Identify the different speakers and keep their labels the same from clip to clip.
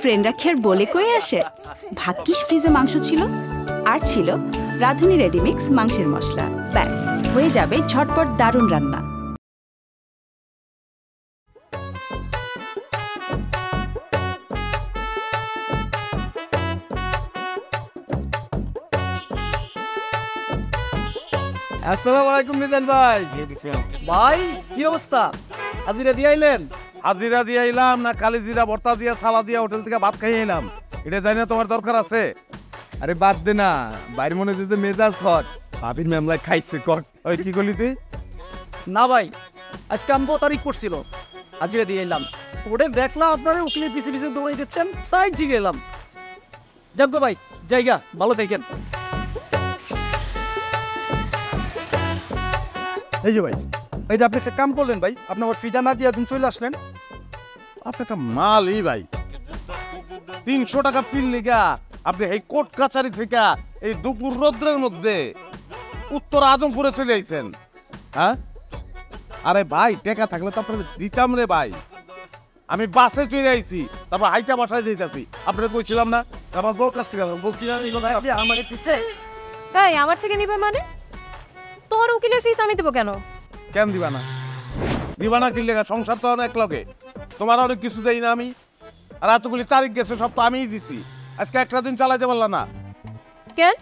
Speaker 1: ফ্রেন্ডরা খের বলে কয়ে আসে। ভাগ্যিস ফ্রিজে মাংস ছিল, আর ছিল রাঁধুনি রেডিমিক্স মাংসের মশলা। ব্যাস হয়ে যাবে ঝটপট দারুণ রান্না।
Speaker 2: আসসালামু আলাইকুম মিজান ভাই। ভাই কি অবস্থা? হাজিরা দিয়ে আইলেন?
Speaker 3: হাজিরা দিয়ে এলাম না কালিজিরা ভর্তা দিয়া সালা দিয়া হোটেল থেকে ভাত খাইয়ে এলাম? এটা জানি না তোমার দরকার আছে?
Speaker 2: আরে বাদ দে না, বাইরে মনে হচ্ছে মেজাজ হট। ভাবির মেমলায় খাইছে কট।
Speaker 3: ওই কি করলি তুই?
Speaker 2: না ভাই, আজকে আমি তারিখ পড়ছিল, হাজিরা দিয়ে এলাম। ওটা দেখলাম আপনারা উকিলের পিছিয়ে পিছিয়ে দৌড়াই দিচ্ছেন, তাই জিগে এলাম। যাক ভাই, জায়গা ভালো থাকেন।
Speaker 4: এই যে ভাই, এইটা আপনি একটা কাম করলেন ভাই, আপনি আমার ফিটা না দিয়ে তুমি চলে আসলেন।
Speaker 3: আপনি একটা মালই ভাই, 300 টাকা পিল লিগা আপনি এই কোর্ট কাছারি থেকে এই দুপুর রৌদ্রের মধ্যে উত্তর আজমপুরে চলে আইছেন। হ্যাঁ আরে ভাই, টাকা থাকলে তো আপনাকে দিতাম রে ভাই। আমি বাসে চলে আইছি, তারপর হাইটা বাসায় যাইতাছি। আপনাকে কইছিলাম না আমার বউ কাছ থেকে বলছিলাম
Speaker 5: আমাকে দিছে। তাই আমার থেকে নিবে মানে? তোর উকিলের ফিস আমি দেবো কেন?
Speaker 3: কেন দিবা না? দিবা না কি লেগা? সংসার তো অনেক লগে, তোমার অনেক কিছু দেই না আমি? আর এতগুলি তারিখ গেছে, সব তো আমিই দিছি। আজকে একটা দিন চালাইতে পারলাম না
Speaker 5: কেন?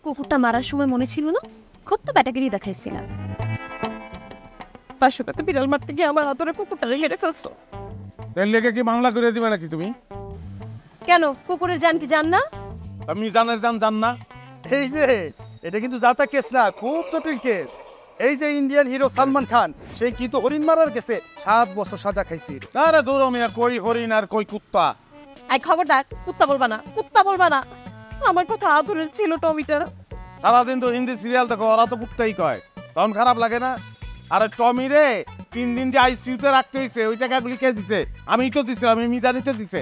Speaker 5: কুকুরটা মারার সময় মনে ছিল না? খুব তো ব্যাটাগিরি দেখাইছি না? 500 টাকা বিড়াল মারতে গিয়ে আমার হাতরে কুকুরটা মেরে ফেলছো।
Speaker 3: তেল লেগে কি মামলা করে দিবে নাকি তুমি?
Speaker 5: কেন, কুকুরের জান কি জান না?
Speaker 3: আমি জানের জান না?
Speaker 4: এই যে এটা কিন্তু জাতা কেস না, খুব জটিল কেস। এই যে ইন্ডিয়ান হিরো সালমান খান, সেই কিন্তু হরিণ মারার কেসে 7 বছর সাজা খাইছি।
Speaker 3: আরে দূর মিয়া, কই হরিণ আর কই কুত্তা।
Speaker 5: আই খবরদার, কুত্তা বলবা না, কুত্তা বলবা না। আমার কথা আদরের ছিল টমিটা।
Speaker 3: সারাদিন তো হিন্দি সিরিয়াল দেখো, ওরা তো কুত্তাই কয়, তখন খারাপ লাগে না? আরে টমি রে 3 দিন যে আইসিইউতে রাখতে হয়েছে, ওই টাকাগুলি কে দিছে? আমিই তো দিছি, আমি মিজানিতে দিছে।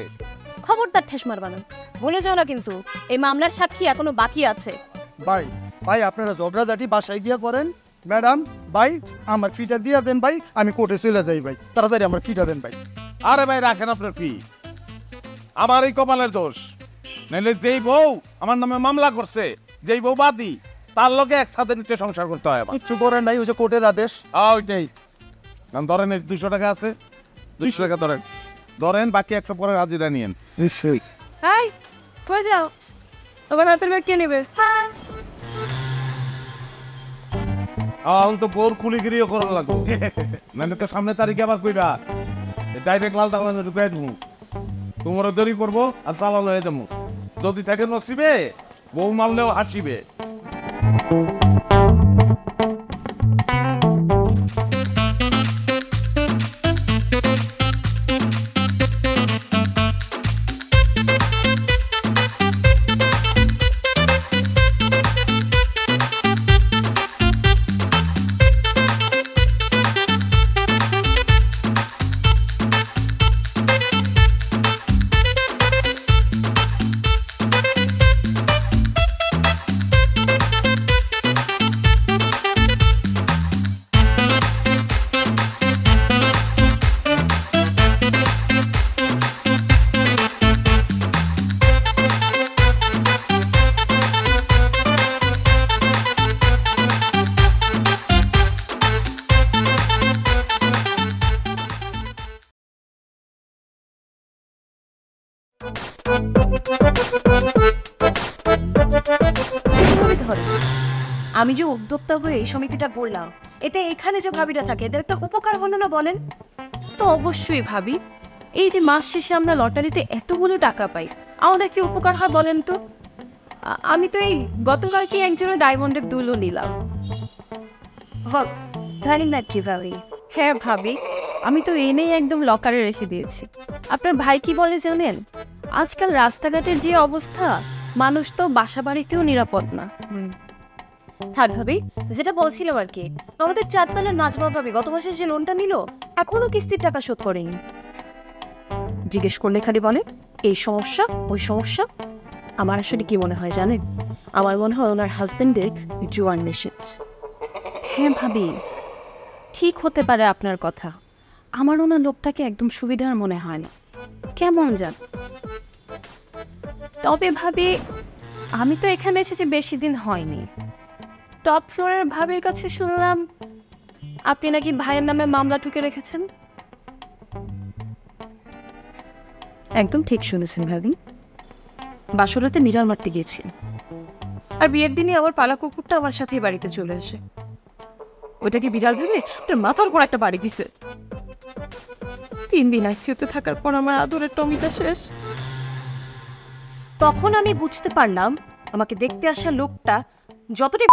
Speaker 5: খবরদার ঠেস মারবা না, ভুলে যাও না কিন্তু এই মামলার সাক্ষী এখনো বাকি আছে।
Speaker 4: ভাই ভাই আপনারা ঝগড়াঝাটি বাসায় গিয়া করেন। ম্যাডাম ভাই আমার ফিটা দিয়া দেন ভাই, আমি কোর্টে চলে যাই ভাই, তাড়াতাড়ি আমার ফিটা দেন ভাই।
Speaker 3: আরে ভাই রাখেন আপনার ফি, আমার এই কপালের দোষ। নাইলে যেই বউ আমার নামে মামলা করছে, যেই বউ বাদী, তার লগে একসাথে নিচে সংসার করতে হয় আমার।
Speaker 4: কিচ্ছু করেন নাই, ওই যে কোর্টের আদেশ।
Speaker 3: ওইটাই ধরেন, 200 টাকা আছে, 200 টাকা ধরেন, বাকি 100 পরে হাজিরা নিয়েন।
Speaker 4: নিশ্চয়ই।
Speaker 5: হাই, কই যাও? তোমার হাতের ব্যাগ কে নেবে?
Speaker 3: এখন তো বোর কুলিগিরিও করা লাগবে, মানে তো সামনে তারিখে আবার কইবা ডাইরেক্ট লাল দালানে ঢুকাই দেবো, তোমারও দেরি করবো আর চালানো হয়ে যাবো। যদি থাকে নসিবে, বউ মারলেও হাসিবে।
Speaker 5: আমি যে উদ্যোক্তা হয়ে এই সমিতিটা বললাম, এতে এখানে যে ভাবিটা থাকে এদের একটা উপকার হলো না বলেন? তো অবশ্যই ভাবি, এই যে মাস শেষে আমরা লটারিতে এতগুলো টাকা পাই, আমাদের কি উপকার হয় বলেন তো? আমি তো এই গতকালকে একজনের ডায়মন্ডের দুলও নিলাম। জানি না কি ভাবি। হ্যাঁ ভাবি, আমি তো এনেই একদম লকারে রেখে দিয়েছি। আপনার ভাই কি বলে জানেন? আজকাল রাস্তাঘাটের যে অবস্থা, মানুষ তো বাসা বাড়িতেও নিরাপদ না। থাক ভাবি, যেটা বলছিলাম আর কি, আমাদের 4 তলার নাজমা ভাবি গত মাসে যে লোনটা নিল, এখনো কিস্তির টাকা শোধ করেনি। জিজ্ঞেস করলে খালি বলে এই সমস্যা ওই সমস্যা। আমার আসলে কি মনে হয় জানেন? আমার মনে হয় ওনার হাজবেন্ডের জোয়ান নেশিজ। হ্যাঁ ভাবি, ঠিক হতে পারে আপনার কথা। আমার ওনার লোকটাকে একদম সুবিধার মনে হয় না, কেমন যান তবে ভাবি, আমি তো এখানে এসেছি বেশি দিন হয়নি। টপ ফ্লোরের ভাবির কাছে শুনলাম আপনি নাকি ভাইয়ের নামে মামলা ঠুকে রেখেছেন।
Speaker 1: একদম ঠিক শুনেছেন ভাবি, বাসরাতে বিড়াল মারতে গিয়েছি, আর বিয়ের দিনই আবার পালা কুকুরটা আমার সাথেই বাড়িতে চলে আসে। ওইটাকে বিড়াল ভেবে ওটার মাথার উপর একটা বাড়ি দিছে। 3 দিন আইসিইউতে থাকার পর আমার আদরের টমিটা শেষ। তখন আমি বুঝতে পারলাম আমাকে দেখতে আসা লোকটা যতটাই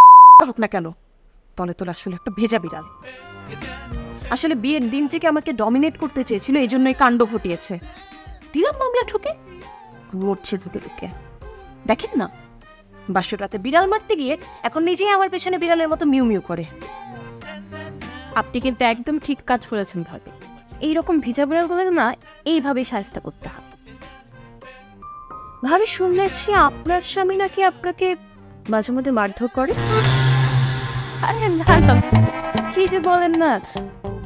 Speaker 1: হোক না কেন, তলে তোলা আসলে একটা ভেজা বিড়াল। আসলে বিয়ের দিন থেকে আমাকে ডমিনেট করতে চেয়েছিল, এই জন্যই কাণ্ড ঘটিয়েছে। দিলাম মামলা ঠুকে, মরছে ঢুকে ঢুকে। দেখেন না, বাসরাতে বিড়াল মারতে গিয়ে এখন নিজেই আমার পেছনে বিড়ালের মতো মিউ মিউ করে।
Speaker 5: আপনি কিন্তু একদম ঠিক কাজ করেছেন ভাবি। এইরকম ভিজা বিড়ালগুলো না এইভাবেই সাহায্য করতে হবে।
Speaker 1: ভাবি, শুনেছি আপনার স্বামী নাকি আপনাকে মাঝে মধ্যে মারধর করে।
Speaker 5: আরে না না, কি যে বলেন না,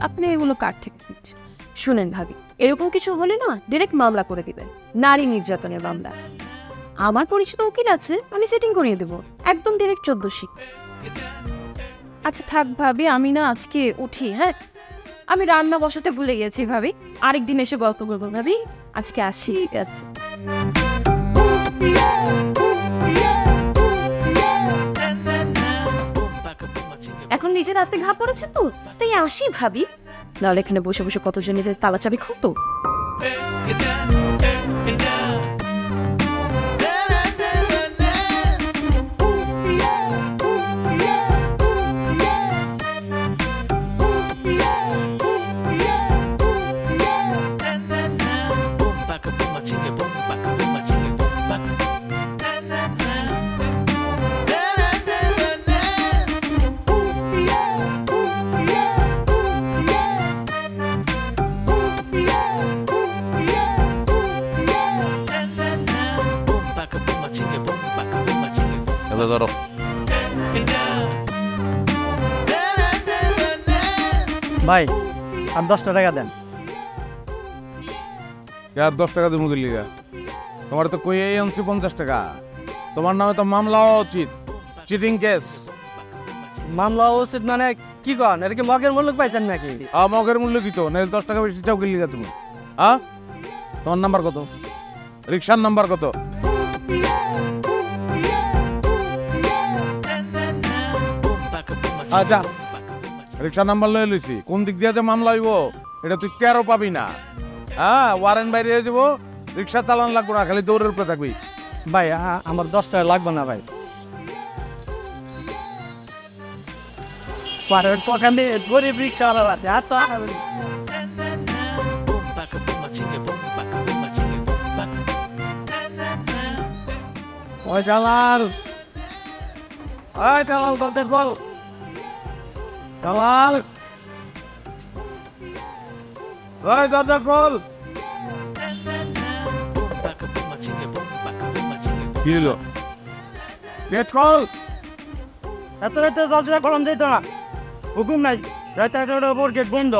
Speaker 5: আপনি এগুলো কার থেকে শুনছেন?
Speaker 1: শুনেন ভাবি, এরকম কিছু হলে না ডিরেক্ট মামলা করে দিবেন, নারী নির্যাতনের মামলা। আমার পরিচিত উকিল আছে, আমি সেটিং করিয়ে দেবো, একদম ডিরেক্ট 1400।
Speaker 5: আচ্ছা থাক ভাবি, আমি না আজকে উঠি। হ্যাঁ, আমি রান্না বসাতে ভুলে গেছি ভাবি, আরেকদিন এসে গল্প করবো ভাবি। আজকে আসি।
Speaker 1: ঠিক আছে। এখন নিজের হাতে ঘা পড়েছে তো, তাই আসি ভাবি, নাহলে এখানে বসে বসে কতজন নিজের তালা চাবি খুলতো।
Speaker 3: ধরো
Speaker 2: ভাই, আর 10 টাকা দেন।
Speaker 3: 10 টাকা দেবো দিল্লি, তোমার তো কই আনছি 50 টাকা। তোমার নামে তো মামলা হওয়া উচিত, চিটিং কেস।
Speaker 2: মামলা উচিত মানে কি কন? এটা কি মগের মূল্য পাইছেন নাকি?
Speaker 3: মগের মূল্য কি তো, নাহলে 10 টাকা বেশি চাও গেলি তুমি। হ্যাঁ, তোমার নাম্বার কত? রিক্সার নাম্বার কত? আচ্ছা, রিক্সার নাম্বার লয়ে লইছি, কোন দিক দিয়ে যে মামলা হইব এটা তুই কেরো পাবি না। হ্যাঁ, ওয়ারেন্ট বাইরে হয়ে যাবো, রিক্সা চালান লাগবো না, খালি দৌড়ের উপরে থাকবি।
Speaker 2: ভাই আমার 10 টাকা লাগবে না ভাই। গরিব রিক্সা ওই চালাল, ওই চালাল, তোদের বল চালাল, ওই দরজা খোল।
Speaker 3: কি হলো?
Speaker 2: গেট খোল। এত রাতে দরজা খোলাম যেত না, হুকুম নাই। রাতে 11টার উপর গেট বন্ধ।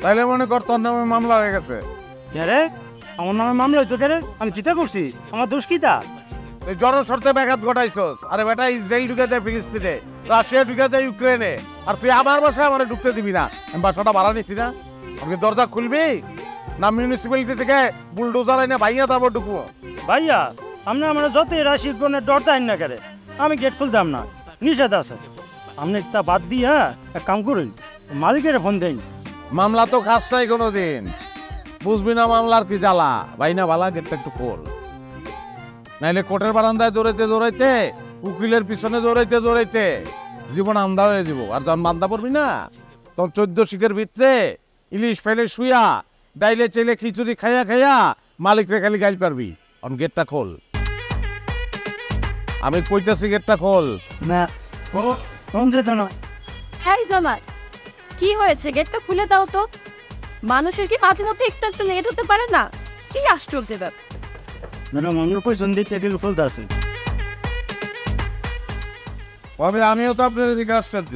Speaker 3: তাইলে মনে কর তোর নামে মামলা হয়ে গেছে।
Speaker 2: রে, আমার নামে মামলা হইতো কে রে? আমি চিন্তা করছি, আমার দোষ কি তা?
Speaker 3: তুই জড় শর্তে ব্যাঘাত ঘটাইছস। আরে বেটা, ইসরায়েল ঢুকে যায় ফিলিস্তিনে, রাশিয়া ঢুকে যায় ইউক্রেনে, আর তুই আমার বাসায় আমার ঢুকতে দিবি না। আমি বাসাটা ভাড়া নিছি না, আপনি দরজা খুলবি না মিউনিসিপ্যালিটি থেকে বুলডোজার আইনা ভাইয়া তারপর ঢুকবো?
Speaker 2: ভাইয়া, আপনি আমার যতই রাশি কোনের ডরটা আইন না কেন, আমি গেট খুলতাম না, নিষেধ আছে। আপনি তা বাদ দিয়ে এক কাম করুন, মালিকের ফোন দেন।
Speaker 3: মামলা তো খাস নাই কোনোদিন, বুঝবি না মামলার কি জ্বালা। ভাই না ভালা, গেটটা একটু খোল, নাইলে কোর্টের বারান্দায় দৌড়াইতে দৌড়াইতে, উকিলের পিছনে দৌড়াইতে দৌড়াইতে জীবন আন্দা হয়ে যাব। আর যখন বান্দা পড়বি না, তখন 14 শিখের ভিতরে ইলিশ ফেলে শুয়া ডাইলে চেলে খিচুড়ি খাইয়া খাইয়া মালিকরে খালি গাইল পারবি। অন গেটটা খোল, আমি কইতাছি গেটটা খোল।
Speaker 2: না, কোন যেত না।
Speaker 5: হ্যাঁ জামাই, কি হয়েছে? গেটটা খুলে দাও তো। মানুষের কি মাঝে মধ্যে একটু একটু লেট হতে পারে না? কি আশ্চর্য ব্যাপার।
Speaker 2: ম্যাডাম, অন্য পয়সা দিতে টেবিল খুলতে আছে।
Speaker 3: আমিও তো আপনার দিকে আশ্চর্য,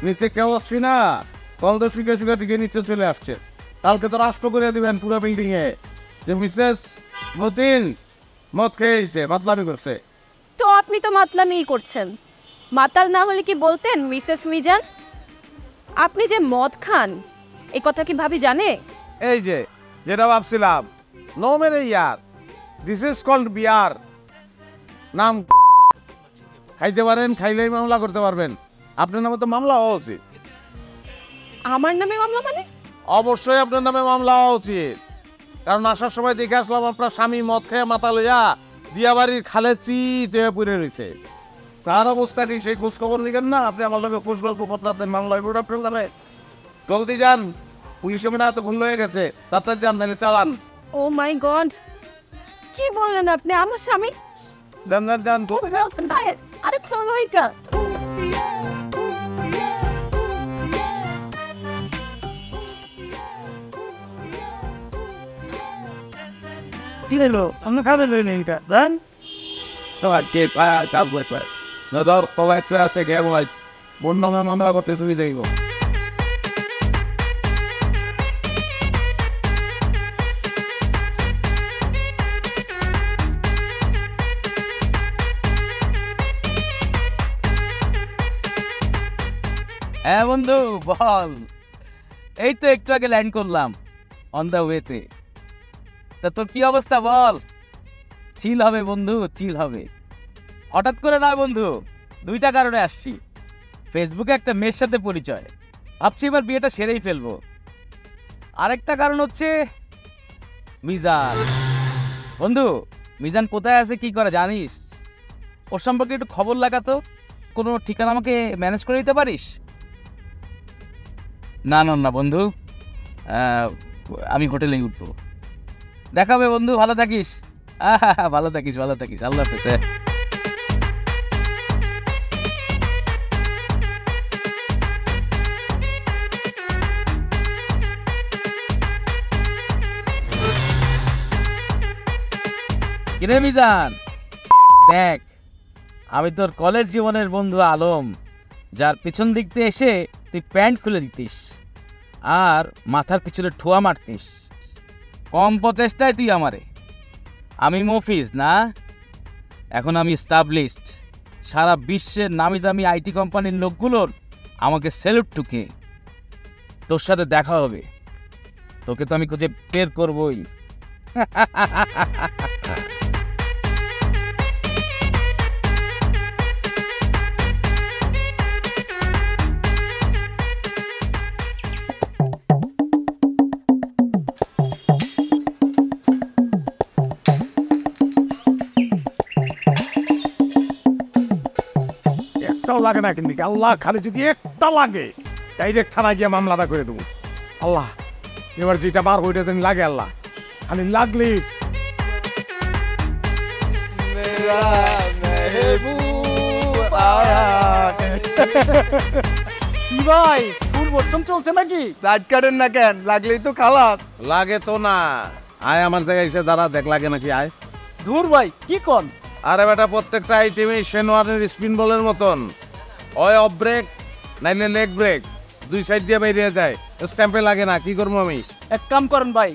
Speaker 3: নিচে কেউ আসছি না, কল তো শুকে শুকে দিকে নিচে চলে আসছে। কালকে তো রাষ্ট্র করে দিবেন পুরো বিল্ডিং এ যে মিসেস মতিন মদ খেয়েছে, মাতলামি করছে।
Speaker 5: তো আপনি তো মাতলামিই করছেন। মাতাল না হলে কি বলতেন মিসেস মিজান? আপনি যে মদ খান এই কথা কি ভাবি জানে?
Speaker 3: এই যে যেটা ভাবছিলাম, নো মেরে ইয়ার, দিস ইজ কল্ড বিয়ার। নাম খাইতে পারেন, খাইলেই মামলা করতে পারবেন। আপনার নামে তো মামলা হওয়া উচিত।
Speaker 5: আমার নামে মামলা মানে?
Speaker 3: অবশ্যই আপনার নামে মামলা হওয়া উচিত, কারণ আসার সময় দেখে আসলাম আপনার স্বামী মদ খেয়ে মাথা লইয়া দিয়াবাড়ির খালে চিত হয়ে পড়ে রয়েছে। তার অবস্থা কি সেই খোঁজ খবর নিবেন না? আপনি আমার লোকে খোঁজ গল্প বদলাতেন, মামলা হইব আপনার নামে। জলদি যান, পুলিশের মেয়ে এত ভুল হয়ে গেছে, তাড়াতাড়ি যান, নাহলে চালান।
Speaker 5: ও মাই গড, কি বললেন আপনি? আমার স্বামী?
Speaker 3: যান যান যান।
Speaker 5: আরে খরইকা,
Speaker 2: কি হলো? আপনি খাবেন এটা দেন।
Speaker 3: মামলা করতে সুবিধা হইব।
Speaker 6: হ্যাঁ বন্ধু বল। এই তো একটু আগে ল্যান্ড করলাম অন দ্য ওয়েতে। তা তোর কি অবস্থা বল? চিল হবে বন্ধু, চিল হবে। হঠাৎ করে না বন্ধু, দুইটা কারণে আসছি। ফেসবুকে একটা মেয়ের সাথে পরিচয়, ভাবছি এবার বিয়েটা সেরেই ফেলবো। আরেকটা কারণ হচ্ছে মিজান। বন্ধু মিজান কোথায় আছে, কি করে জানিস? ওর সম্পর্কে একটু খবর লাগাতো। কোনো ঠিকানা আমাকে ম্যানেজ করে দিতে পারিস? না না না বন্ধু, আমি হোটেলেই উঠবো। দেখাবে বন্ধু, ভালো থাকিস। ভালো থাকিস, ভালো থাকিস, আল্লাহ হাফেজ। কিরে মিজান, দেখ আমি তোর কলেজ জীবনের বন্ধু আলম, যার পিছন দিক দিয়ে এসে তুই প্যান্ট খুলে দিতিস আর মাথার পিছনে ঠোয়া মারতিস। কম প্রচেষ্টায় তুই আমারে। আমি মফিজ না, এখন আমি স্টাবলিশড। সারা বিশ্বের নামি দামি আইটি কোম্পানির লোকগুলোর আমাকে স্যালুট টুকে। তোর সাথে দেখা হবে, তোকে তো আমি খুঁজে বের করবই।
Speaker 3: একটাও লাগে না কিন্তু, আল্লাহ খালি যদি একটা লাগে ডাইরেক্ট থানায় গিয়ে মামলাটা করে দেবো। আল্লাহ এবার যেটা বার হইতে দিন লাগে, আল্লাহ খালি লাগলিস।
Speaker 2: কি ভাই, ফুল বর্ষণ চলছে নাকি?
Speaker 4: সাইড কাটেন না কেন? লাগলেই তো খালাস।
Speaker 3: লাগে তো না, আয় আমার জায়গায় এসে দাঁড়া, দেখ লাগে নাকি। আয়।
Speaker 2: ধুর ভাই, কি কন?
Speaker 3: আরে বেটা, প্রত্যেকটা আইটেমে শেনওয়ারের স্পিন বলের মতন হয় অফ ব্রেক নাইলে লেগ ব্রেক, দুই সাইড দিয়ে বেরিয়ে যায়, স্ট্যাম্পে লাগে না। কি করবো আমি?
Speaker 2: এক কাম করেন ভাই,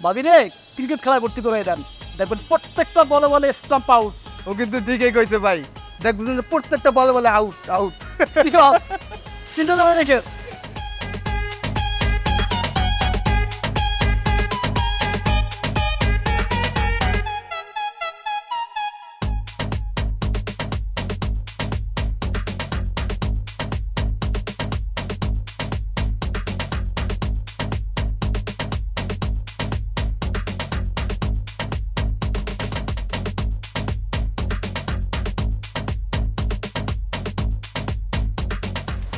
Speaker 2: ভাবি রে ক্রিকেট খেলায় ভর্তি করে দেন, দেখবেন প্রত্যেকটা বলে বলে স্টাম্প আউট।
Speaker 4: ও কিন্তু ঠিকই কইছে ভাই, দেখবেন যে প্রত্যেকটা বলে বলে আউট আউট।
Speaker 2: ঠিক আছে, চিন্তা করে রেখে।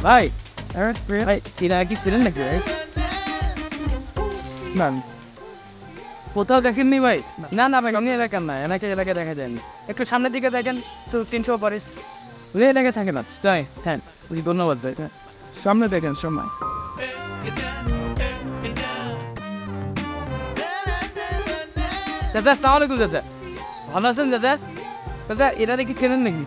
Speaker 2: ভাই ভাই, এরা কি ছিলেন নাকি ভাই?
Speaker 4: না
Speaker 2: কোথাও দেখেননি ভাই? না না ভাই, এমনি এলাকার না, এনাকে এলাকায় দেখা যায়নি। একটু সামনের দিকে দেখেন, 300 পারিস এলাকায় থাকে না। তাই হ্যাঁ, ধন্যবাদ ভাই। সামনে দেখেন সময়। চাচা আসসালামু আলাইকুম। চাচা ভালো আছেন চাচা? চাচা এরা কি চেনেন নাকি?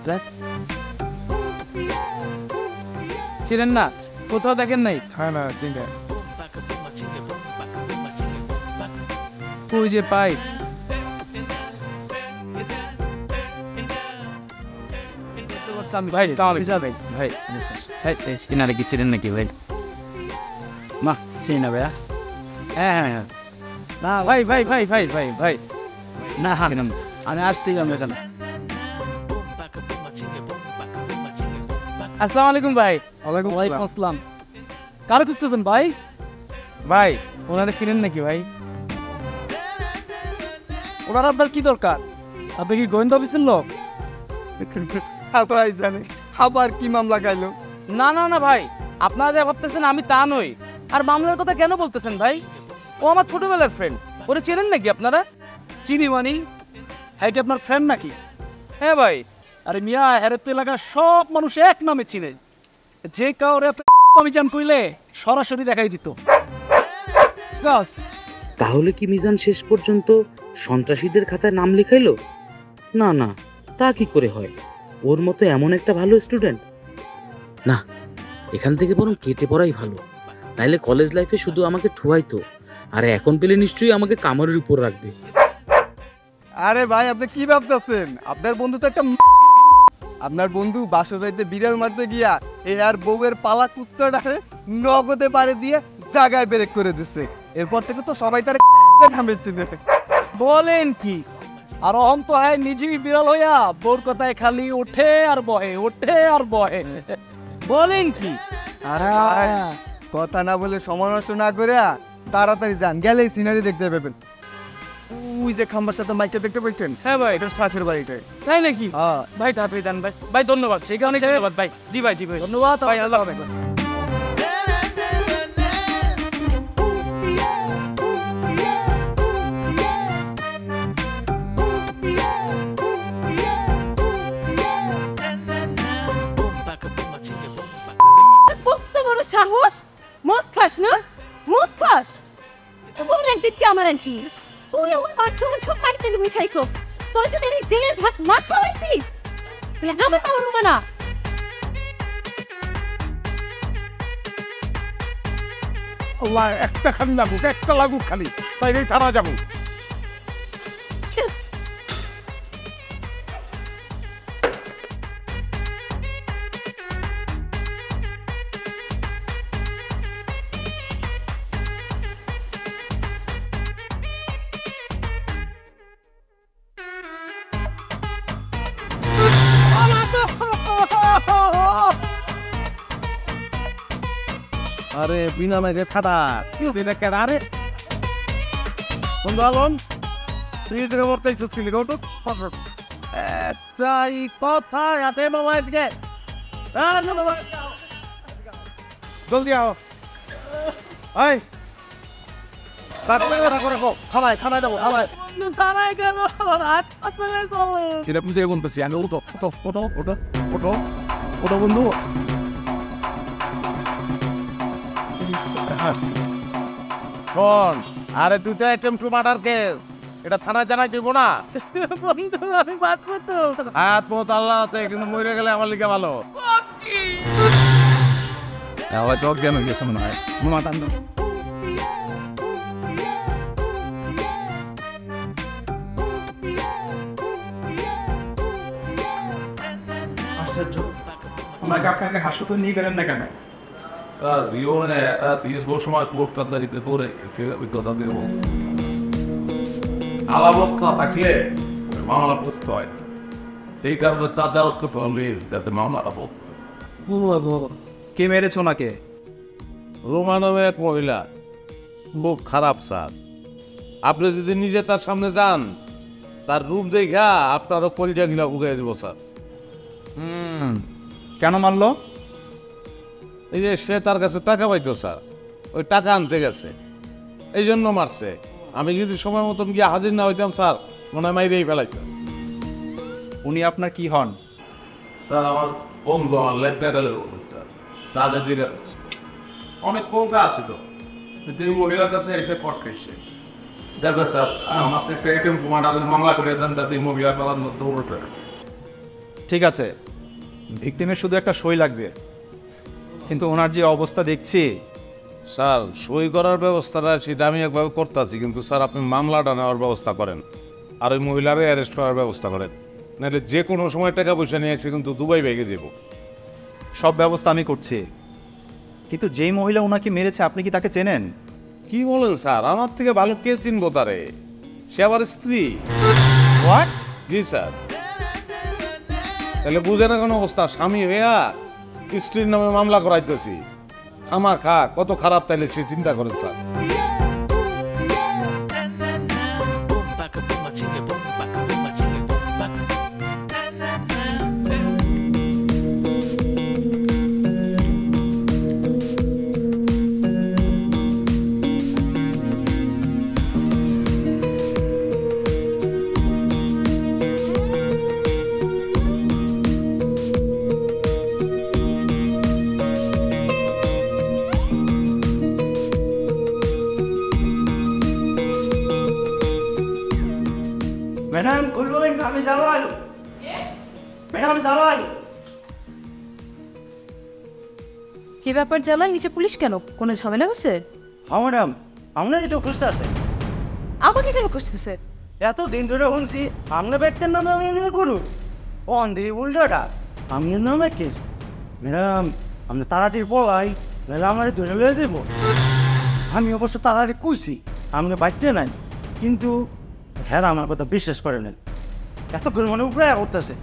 Speaker 2: ছিলেন না, কোথাও দেখেন নাই? হ্যাঁ না, সিঙ্গার ওই যে পাই ভাই ভিসা ভাই ভাই ভাই কিনারে কি ছিলেন নাকি ভাই?
Speaker 4: না চিনি না ভাইয়া।
Speaker 2: হ্যাঁ হ্যাঁ হ্যাঁ না ভাই ভাই ভাই ভাই ভাই ভাই না আমি আসতেই আমি এখানে। আসসালামু আলাইকুম ভাই।
Speaker 4: ওয়ালাইকুম
Speaker 2: আসসালাম। কার খুঁজতেছেন ভাই? ভাই ওনারা চিনেন নাকি ভাই? ওনার আপনার কি দরকার? আপনি কি গোয়েন্দা অফিসের লোক?
Speaker 4: ভাই জানে আবার কি মামলা গাইলো?
Speaker 2: না না না ভাই, আপনারা যা ভাবতেছেন আমি তা নই। আর মামলার কথা কেন বলতেছেন ভাই? ও আমার ছোটবেলার ফ্রেন্ড। ওরে চেনেন নাকি আপনারা? চিনি মানি? হ্যাঁ কি আপনার ফ্রেন্ড নাকি? হ্যাঁ ভাই। আরে মিয়া এর তো এলাকার সব মানুষ এক নামে চিনে। যে কাউরে আমি জান কইলে সরাসরি দেখাই দিত। গাছ
Speaker 7: তাহলে কি মিজান শেষ পর্যন্ত সন্ত্রাসীদের খাতায় নাম লেখাইলো? না না, তা কি করে হয়? ওর মতো এমন একটা ভালো স্টুডেন্ট, না এখান থেকে বরং কেটে পড়াই ভালো। নাইলে কলেজ লাইফে শুধু আমাকে ঠুয়াইতো, আর এখন পেলে নিশ্চয়ই আমাকে কামড়ের উপর রাখবে।
Speaker 4: আরে ভাই আপনি কি ভাবতেছেন? আপনার বন্ধু তো একটা আপনার বন্ধু বাসর রাইতে বিড়াল মারতে গিয়া এই আর বউয়ের পালা কুত্তাটাকে নগদে পারে দিয়ে জায়গায় ব্রেক করে দিচ্ছে। এরপর থেকে তো সবাই তার নামে চিনে।
Speaker 2: বলেন কি? আর অহম তো হয় নিজেই বিড়াল হইয়া বোর কথায় খালি ওঠে আর বহে, ওঠে আর বহে। বলেন কি?
Speaker 4: আরে কথা না বলে সময় নষ্ট না করে তাড়াতাড়ি যান, গেলেই সিনারি দেখতে পাবেন। ওই যে খাম্বার সাথে মাইকটা দেখতে পাচ্ছেন?
Speaker 2: হ্যাঁ ভাই,
Speaker 4: এটা সাথের বাড়িটাই।
Speaker 2: তাই নাকি?
Speaker 4: হ্যাঁ
Speaker 2: ভাই তাড়াতাড়ি দেন ভাই। ভাই ধন্যবাদ, সেই অনেক ধন্যবাদ ভাই। জি ভাই, জি ভাই ধন্যবাদ ভাই। আল্লাহ হাফেজ।
Speaker 1: কত বড় সাহস! মদ খাস না? মদ খাস? তোর একদিন কি আমার আনছি? তুই আমার বাচ্চা সব কাটতে মিশাইছো। তোর জন্য এই জেলের ভাত না খাওয়াইছি। আমার পারবো না।
Speaker 3: আল্লাহ একটা খালি লাগুক, একটা লাগুক খালি, তাইলে ছাড়া যাবো। আরে বিনা মেঘে ছাড়া কি দিলে কেন? আরে বন্ধু আলম, তুই থেকে মরতে ইচ্ছুছিলি কৌটুক একটাই কথায় আছে মামা। এদিকে জলদি আও। এই খানায় খানায় দেবো, খানায় এটা বুঝে বলতেছি আমি। ওটো ওটো ওটো ওটো ওটো ওটো বন্ধু। শোন, আরে তুই তো অ্যাটেম্প টু মার্ডার কেস, এটা থানায় জানাই দিব না?
Speaker 2: বন্ধু আমি বাঁচবো তো?
Speaker 3: হাত মত আল্লাহ হাতে, কিন্তু মরে গেলে আমার লিগে ভালো। হয়তো অজ্ঞান হয়ে গেছে মনে হয়। মাতান
Speaker 8: আশ্চর্য, আমাকে আপনাকে হাসপাতালে নিয়ে গেলেন না কেন?
Speaker 3: জীবনে 30 বছর সময় কোর্টকাছারিতে করে সে অভিজ্ঞতা দেব। আলামত না থাকলে মামলা করতে হয়, সেই কারণে তাদেরকে যাতে মামলাটা করতে হয়।
Speaker 4: কে মেরেছে ওনাকে?
Speaker 3: রোমা নামে এক মহিলা, খুব খারাপ স্যার। আপনি যদি নিজে তার সামনে যান, তার রূপ দেখা আপনারও কলিজা গিলা উগাই দেবো স্যার।
Speaker 4: কেন মারলো?
Speaker 3: এই যে সে তার কাছে টাকা পাইতো স্যার, ওই টাকা আনতে গেছে, এই জন্য মারছে। আমি যদি সময় মতন গিয়ে হাজির না হইতাম স্যার, মনে হয় মাইরেই ফেলাইতো।
Speaker 4: উনি আপনার কি হন?
Speaker 3: স্যার আমার বন্ধু, আমার লেফটেন্যান্টের বন্ধু স্যার। তাদের জিজ্ঞাসা করছে, অনেক কৌকা আছে তো, কিন্তু এই মহিলার কাছে এসে পট খাইছে। দেখো স্যার, আপনি একটা এটিএম কমান্ডারের মামলা করে দেন, যাতে এই মহিলা ফেলার মধ্যে উঠে।
Speaker 4: ঠিক আছে, ভিকটিমের শুধু একটা সই লাগবে, কিন্তু ওনার যে অবস্থা দেখছি।
Speaker 3: স্যার সই করার ব্যবস্থাটা সেটা আমি একভাবে করতেছি, কিন্তু স্যার আপনি মামলাটা নেওয়ার ব্যবস্থা করেন, আর ওই মহিলারে অ্যারেস্ট করার ব্যবস্থা করেন। নাহলে যে কোনো সময় টাকা পয়সা নিয়ে সে কিন্তু দুবাই ভেগে যাবো।
Speaker 8: সব ব্যবস্থা আমি করছি, কিন্তু যেই মহিলা ওনাকে মেরেছে আপনি কি তাকে চেনেন?
Speaker 3: কি বলেন স্যার, আমার থেকে ভালো কে চিনবো তারে? সে আমার স্ত্রী।
Speaker 8: হোয়াট?
Speaker 3: G sir. তাহলে বুঝে না কোনো অবস্থা, স্বামী হইয়া স্ত্রীর নামে মামলা করাইতেছি। আমার কত খারাপ, তাইলে সে চিন্তা করেন স্যার।
Speaker 2: ম্যাডাম বলবেন আমি জামাই, ম্যাডাম আমি জামাই।
Speaker 1: কি ব্যাপার জামাই, নিচে পুলিশ কেন? কোনো ঝামেলা হচ্ছে?
Speaker 2: হ্যাঁ ম্যাডাম, আপনার এটা খুঁজতে আছে।
Speaker 1: আমাকে কেন খুঁজতেছে?
Speaker 2: এত দিন ধরে শুনছি আপনার ব্যক্তির নামে আমি করুন, অন্ধি উল্টোটা আপনার নামে কেস। ম্যাডাম আপনি তাড়াতাড়ি পলাই, নাহলে আমার ধরে লয়ে যাব। আমি অবশ্য তাড়াতাড়ি কইছি আপনি বাড়তে নাই, কিন্তু হ্যাঁ আমার কথা বিশ্বাস করে নেন। এত করে মনে উপরে করতেছে।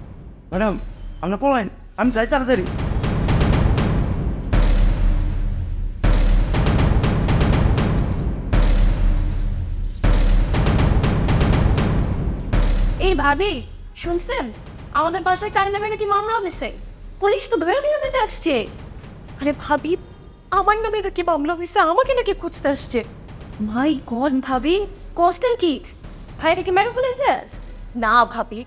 Speaker 2: ম্যাডাম আপনি পলাইন, আমি চাই তাড়াতাড়ি।
Speaker 5: এই ভাবি শুনছেন, আমাদের বাসায় কার নামে নাকি মামলা হয়েছে, পুলিশ তো ধরে নিয়ে যেতে আসছে।
Speaker 1: আরে ভাবি, আমার নামে নাকি মামলা হয়েছে? আমাকে নাকি খুঁজতে আসছে?
Speaker 5: মাই গড ভাবি, কষ্টের কি ভাই নাকি মেরে ফেলেছে?
Speaker 1: না ভাবি,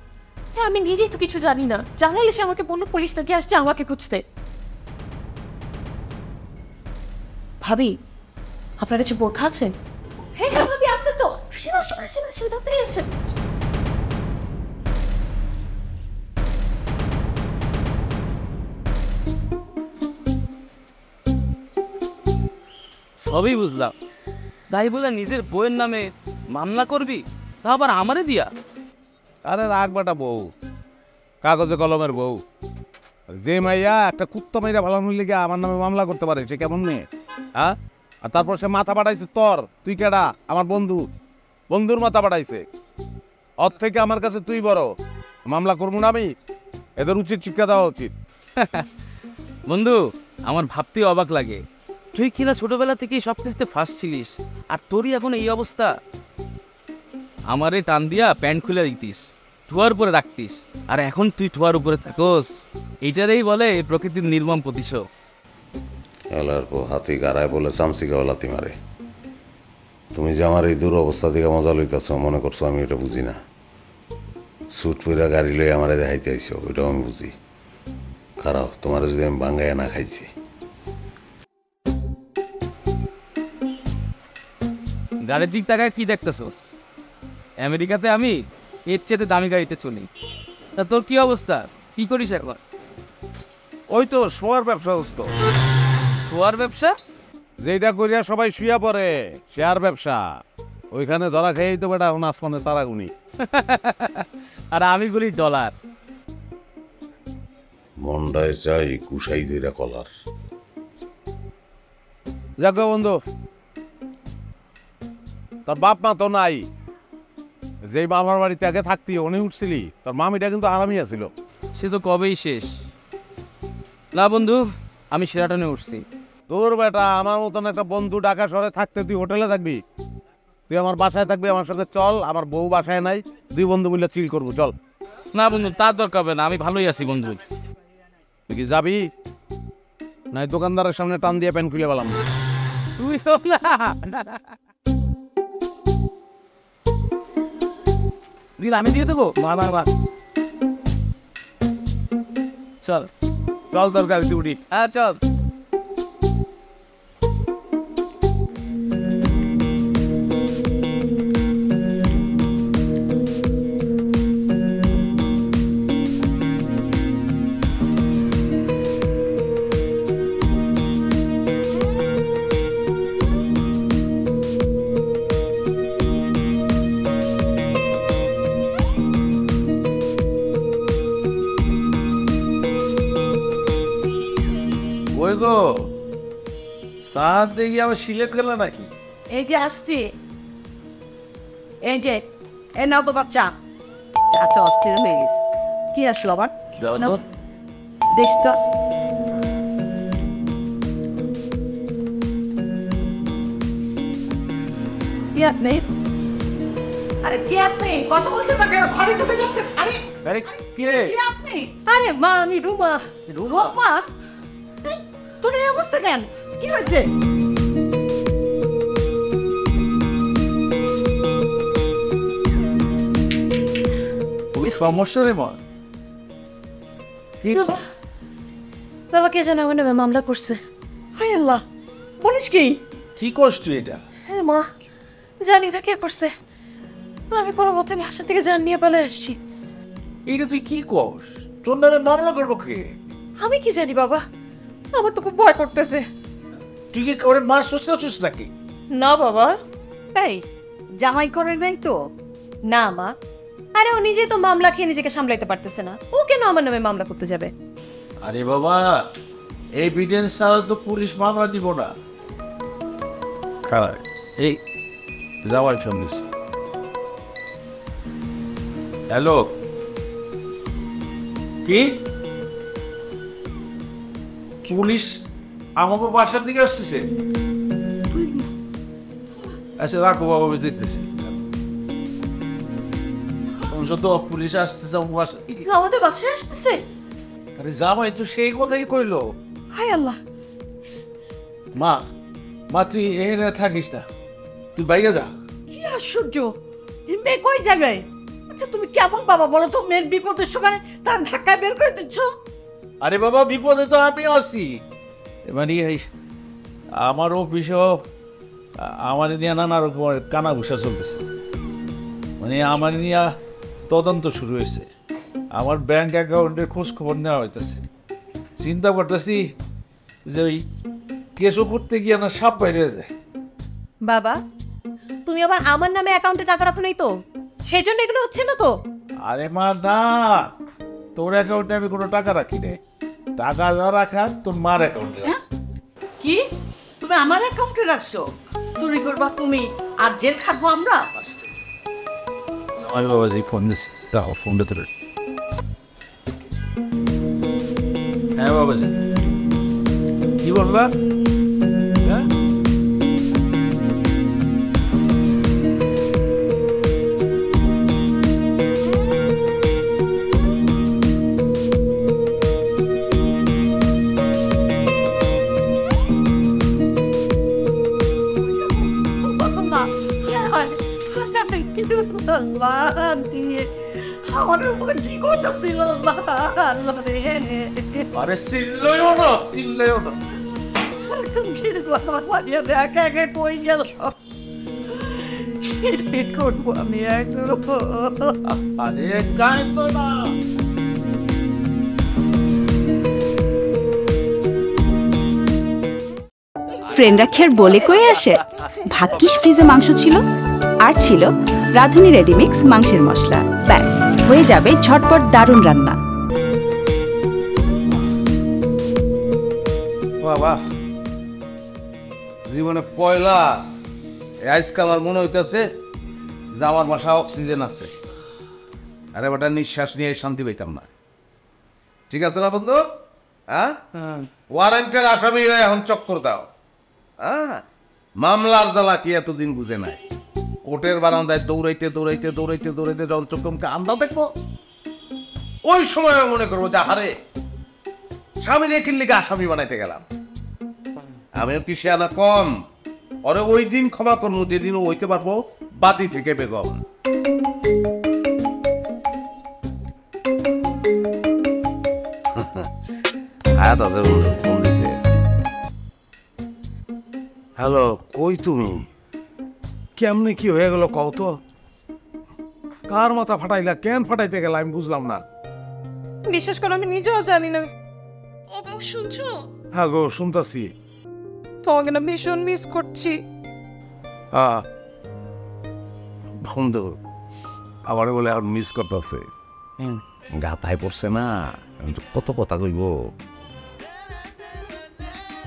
Speaker 1: আমি নিজেই তো কিছু জানি না। জানালে সে আমাকে বললো পুলিশ নাকি আসছে আমাকে খুঁজতে। ভাবি, আপনার কাছে বোরখা আছে?
Speaker 5: হ্যাঁ হ্যাঁ ভাবি আছে তো, আসেন আসেন আসেন আসেন তাড়াতাড়ি আসেন।
Speaker 6: সবই বুঝলাম, তাই বলে নিজের বউয়ের নামে মামলা করবি, তা আবার আমারে দিয়া?
Speaker 3: আরে রাগ বেটা বউ, কাগজে কলমের বউ। যে মাইয়া একটা কুত্তা মাইরা ভালানোর লিগে আমার নামে মামলা করতে পারে, সে কেমন মেয়ে? হ্যাঁ, আর তারপর সে মাথা পাঠাইছে তোর। তুই কেডা? আমার বন্ধু, বন্ধুর মাথা পাঠাইছে। ওর থেকে আমার কাছে তুই বড়। মামলা করবো না আমি? এদের উচিত শিক্ষা দেওয়া উচিত।
Speaker 6: বন্ধু আমার ভাবতেই অবাক লাগে, তুই কিনা ছোটবেলা থেকেই সব কিছুতে ফার্স্ট ছিলিস, আর তোরই এখন এই অবস্থা। আমারে টান দিয়া প্যান্ট খুলে দিতিস, ঠোয়ার উপরে রাখতিস, আর এখন তুই ঠোয়ার উপরে থাকোস। এইটারেই বলে প্রকৃতির নির্মম প্রতিশোধ।
Speaker 9: এলার পর হাতি গাড়ায় বলে চামচি গাওয়ালাতি মারে। তুমি যে আমার এই দুরবস্থা থেকে মজা লইতেছ মনে করছো আমি এটা বুঝি না? স্যুট পইরা গাড়ি লই আমারে দেখাইতে আইসো, ওইটাও আমি বুঝি। খারাপ, তোমার যদি আমি বাঙ্গায় না খাইছি।
Speaker 6: গাড়ির দিক তাকায় কি দেখতেছস? আমেরিকাতে আমি এর চেয়ে দামি গাড়িতে চলি। তা তোর কি অবস্থা, কি করিস এখন?
Speaker 3: ওই তো শোয়ার ব্যবসা দোস্ত।
Speaker 6: শোয়ার ব্যবসা?
Speaker 3: যেটা করিয়া সবাই শুয়া পড়ে, শেয়ার ব্যবসা। ওইখানে ধরা খেয়েই তো বেটা এখন আসমানে তারাগুনি।
Speaker 6: আর আমি বলি ডলার।
Speaker 9: মন্ডায় চাই কুসাই ধইরা কলার।
Speaker 3: যাক গো বন্ধু, তোর বাপ মা তো নাই। যেই বাবার বাড়িতে আগে থাকতি উনি উঠছিলি, তোর মামিটা কিন্তু আরামই আছিল।
Speaker 6: সে তো কবেই শেষ। না বন্ধু, আমি সেরাটনে উঠছি।
Speaker 3: তোর বেটা, আমার মতন একটা বন্ধু ঢাকা শহরে থাকতে তুই হোটেলে থাকবি? তুই আমার বাসায় থাকবি, আমার সাথে চল। আমার বউ বাসায় নাই, দুই বন্ধু মিলে চিল করবো, চল।
Speaker 6: না বন্ধু, তার দরকার হবে না, আমি ভালোই আছি বন্ধু।
Speaker 3: তুই কি যাবি? নাই দোকানদারের সামনে টান দিয়ে প্যান্ট খুলে পেলাম।
Speaker 6: তুই না দিন আমি দিয়ে দেবো। চল
Speaker 3: চল তোর গাড়িতে উঠি।
Speaker 6: হ্যাঁ চল।
Speaker 10: কই গো সাত দেখি আবার সিলেট গেল নাকি?
Speaker 1: এই যে আসছি, এই যে এই নাও বাবা চা। আচ্ছা অস্থির হয়ে গেছে। কি আসলো আবার? নাও, দেখতো কি আপনি? আরে কি আপনি? কত বলছেন না কেন ঘরে ঢুকে যাচ্ছেন? আরে
Speaker 10: আরে কি রে?
Speaker 1: কি আপনি? আরে মা আমি রুমা। রুমা? তোর এই অবস্থা কেন? কি হয়েছে?
Speaker 10: খুবই সমস্যা রে মা। কি
Speaker 5: বাবা কে জানে আমার নামে মামলা করছে।
Speaker 1: হায় আল্লাহ, বলিস কি?
Speaker 10: কি করছ তুই এটা?
Speaker 5: হ্যাঁ মা, জানি না কে করছে। আমি কোনো মতে বাসা থেকে জান নিয়ে পালিয়ে আসছি।
Speaker 10: এটা তুই কি করস? তোর নামে মামলা করবো কে?
Speaker 5: আমি কি জানি বাবা, আমার তো খুব ভয় করতেছে।
Speaker 10: তুই কি করে মার সুস্থ আছিস নাকি?
Speaker 5: না বাবা।
Speaker 1: এই জামাই করে নাই তো?
Speaker 5: না মা, আরে ও নিজে তো মামলা খেয়ে নিজেকে সামলাইতে পারতেছে না, ও কেন আমার নামে মামলা করতে যাবে?
Speaker 10: আরে বাবা, এভিডেন্স ছাড়া তো পুলিশ মামলা দিব না। খারাপ এই যাওয়ার সামনে। হ্যালো, কি পুলিশ আমাকে বাসার দিকে আসতেছে? আচ্ছা রাখো বাবা, আমি দেখতেছি। তো পুলিশ আসতেছে আমার বাসা।
Speaker 5: আমাদের বাসায় আসতেছে?
Speaker 10: আরে জামাই তো সেই কথাই কইলো।
Speaker 1: হায় আল্লাহ।
Speaker 10: মা মা তুই এখানে থাকিস না, তুই বাইরে যা।
Speaker 1: কি আশ্চর্য, এই মেয়ে কই যাবে? আচ্ছা তুমি কেমন বাবা বলো তো? মেয়ের বিপদের সময় তার ধাক্কায় বের করে দিচ্ছ।
Speaker 10: আরে বাবা বিপদে তো আমি আছি। মানে এই আমার অফিসেও আমার নিয়ে নানা রকমের কানা ঘুষা চলতেছে। মানে আমার নিয়ে তদন্ত শুরু হয়েছে, আমার ব্যাংক অ্যাকাউন্টের খোঁজ খবর নেওয়া হইতেছে। চিন্তা করতেছি যে ওই কেসও করতে গিয়ে না সাপ বাইরে যায়।
Speaker 5: বাবা তুমি আবার আমার নামে অ্যাকাউন্টে টাকা রাখো নাই তো, সেই জন্য এগুলো হচ্ছে না তো?
Speaker 10: আরে মা না, তোর অ্যাকাউন্টে আমি কোনো টাকা রাখি নাই। টাকা যা রাখার তোর মার অ্যাকাউন্টে।
Speaker 1: কি তুমি আমার অ্যাকাউন্টে রাখছো? চুরি করবা তুমি আর জেল খাটবো আমরা?
Speaker 10: আমার বাবাজি ফোন দিচ্ছে, দাও ফোনটা তোর। হ্যাঁ বাবাজি, কি বলবা? হ্যাঁ আরে চিল্লাইও না, চিল্লাইও না।
Speaker 1: কই গেল করবো আমি
Speaker 10: আরে কাঁদো না।
Speaker 11: ফ্রেন্ডরা খের বলে কয়ে আসে, ভাগ্যিস ফ্রিজে মাংস ছিল, আর ছিল রাঁধুনি রেডিমিক্স মাংসের মশলা। ব্যাস হয়ে যাবে ঝটপট দারুণ রান্না।
Speaker 3: বাবা জীবনে পয়লা আজকাল আমার মনে হইতেছে যে আমার বাসা অক্সিজেন আছে, আরে বেটা নিঃশ্বাস নিয়ে শান্তি পাইতাম না। ঠিক আছে না বন্ধু? হ্যাঁ, ওয়ারেন্টের আসামি হয়ে এখন চক্কর দাও। হ্যাঁ, মামলার জ্বালা কি এতদিন বুঝে নাই। কোর্টের বারান্দায় দৌড়াইতে দৌড়াইতে দৌড়াইতে দৌড়াইতে যখন চোখমকে আন্দা দেখবো, ওই সময় মনে করবো যে আরে স্বামী রেখির লিগে আসামি বানাইতে গেলাম। আমিও কি সে আনা কম? ওরে ওই দিন ক্ষমা করবো যেদিন হইতে পারবো বাদি থেকে বেগম। হ্যালো, কই তুমি? কেমনে কি হয়ে গেল কও তো? কার মাথা ফাটাইলা? কেন ফাটাইতে গেল আমি বুঝলাম না।
Speaker 5: বিশ্বাস করো আমি নিজেও জানি না। ও গো শুনছো?
Speaker 3: হ্যাঁ গো শুনতাছি।
Speaker 5: তোমাকে না ভীষণ মিস করছি।
Speaker 3: বন্ধু আমার বলে আর মিস করতেছে, গাথায় পড়ছে না, কত কথা কইব।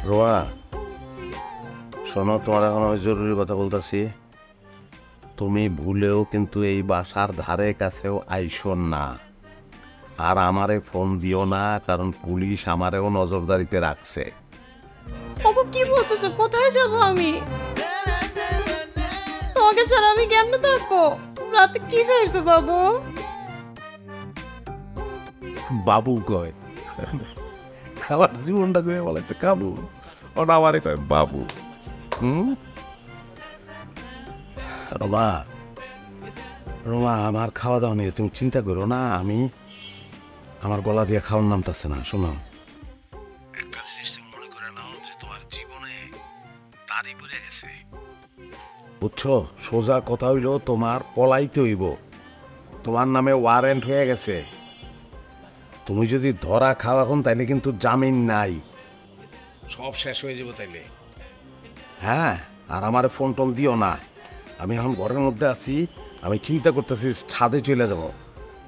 Speaker 9: রোয়া, শোনো, তোমার এখন আমি জরুরি কথা বলতেছি। তুমি ভুলেও কিন্তু এই বাসার ধারে কাছেও আইসো না, আর আমারে ফোন দিও না, কারণ পুলিশ আমারেও নজরদারিতে রাখছে।
Speaker 5: বাবু কি বলতেছো? কোথায় যাব আমি? তোমাকে ছাড়া আমি কেমনে থাকবো? রাতে কি খাইছো বাবু?
Speaker 3: বাবু কয়, আমার জীবনটা কয়ে বলেছে কাবু, ওটা আমারে কয় বাবু। রোমা, রোমা, আমার খাওয়া দাওয়া নিয়ে তুমি চিন্তা করো না। আমার গলা দিয়ে খাওয়ার নামতাছে না। শোনো, একটা জিনিস তুমি মনে করে নাও যে তোমার জীবনে তারই পড়ে গেছে, বুঝছো? সোজা কথা হইল, তোমার পলাইতে হইব। তোমার নামে ওয়ারেন্ট হয়ে গেছে। তুমি যদি ধরা খাও এখন, তাইলে কিন্তু জামিন নাই, সব শেষ হয়ে যাবো তাইলে। হ্যাঁ, আর আমার ফোন টোন দিও না। আমি এখন ঘরের মধ্যে আছি, আমি চিন্তা করতেছি ছাদে চলে যাব।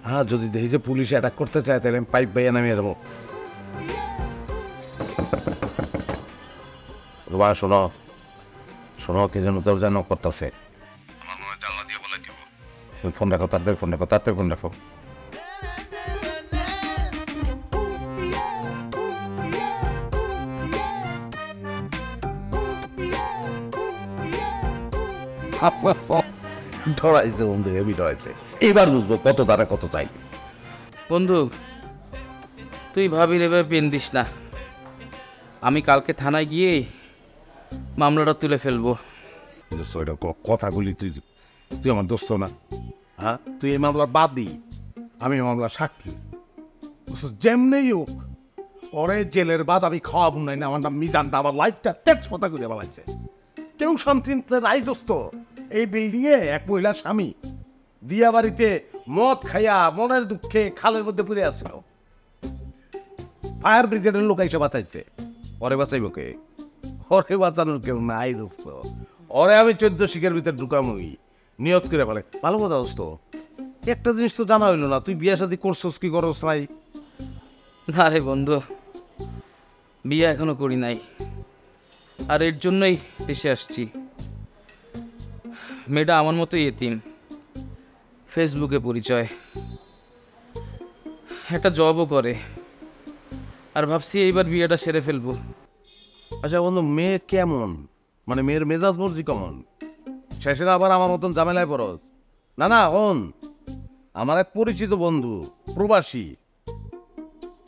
Speaker 3: হ্যাঁ, যদি দেখি যে পুলিশ অ্যাটাক করতে চায়, তাহলে আমি পাইপ বাইয়া নামিয়ে যাবো। শোনো শোনো, কে যেন দরজা নক করতেছে। আমার মনে হয় জানলা দিয়ে বলে দিব। তুমি ফোন রাখো, তাড়াতাড়ি ফোন রাখো, তাড়াতাড়ি ফোন রাখো। ডরাইছে বন্ধু, হেবি ডরাইছে। এবার বুঝবো কত দ্বারা কত চাই।
Speaker 6: বন্ধু, তুই ভাবির এভাবে পেন দিস না। আমি কালকে থানায় গিয়ে মামলাটা তুলে ফেলবো।
Speaker 3: কথাগুলি তুই তুই আমার দোস্ত না? হ্যাঁ, তুই এই মামলার বাদী, আমি মামলার সাক্ষী। যেমনেই হোক, পরে জেলের বাদ আমি খাওয়াবো নাই না। আমার নাম মিজানটা, আমার লাইফটা তেজ পতা করে বলাইছে। কেউ শান্তিতে নাই দোস্ত। এই বিল্ডিংয়ে এক মহিলার স্বামী দিয়া বাড়িতে মদ খাইয়া মনের দুঃখে খালের মধ্যে পড়ে আসছিল। ফায়ার ব্রিগেডের লোক এসে বাঁচাইছে। ওরে বাঁচাইব কে? ওরে বাঁচানোর কেউ নাই দোস্ত। ওরে আমি 14 শিখের ভিতরে ঢুকামই নিয়ত করে বলে। ভালো কথা দোস্ত, একটা জিনিস তো জানা হইল না, তুই বিয়ে শাদী করছস কি করস নাই?
Speaker 6: না রে বন্ধু, বিয়ে এখনো করি নাই, আর এর জন্যই দেশে আসছি। মেয়েটা আমার মতো এতিম, ফেসবুকে পরিচয়, একটা জবও করে, আর ভাবছি এইবার বিয়েটা সেরে ফেলবো।
Speaker 3: আচ্ছা বন্ধু, মেয়ে কেমন? মানে মেয়ের মেজাজ মর্জি কেমন? শেষে আবার আমার মতন ঝামেলায় পড়স না? না হন, আমার এক পরিচিত বন্ধু প্রবাসী,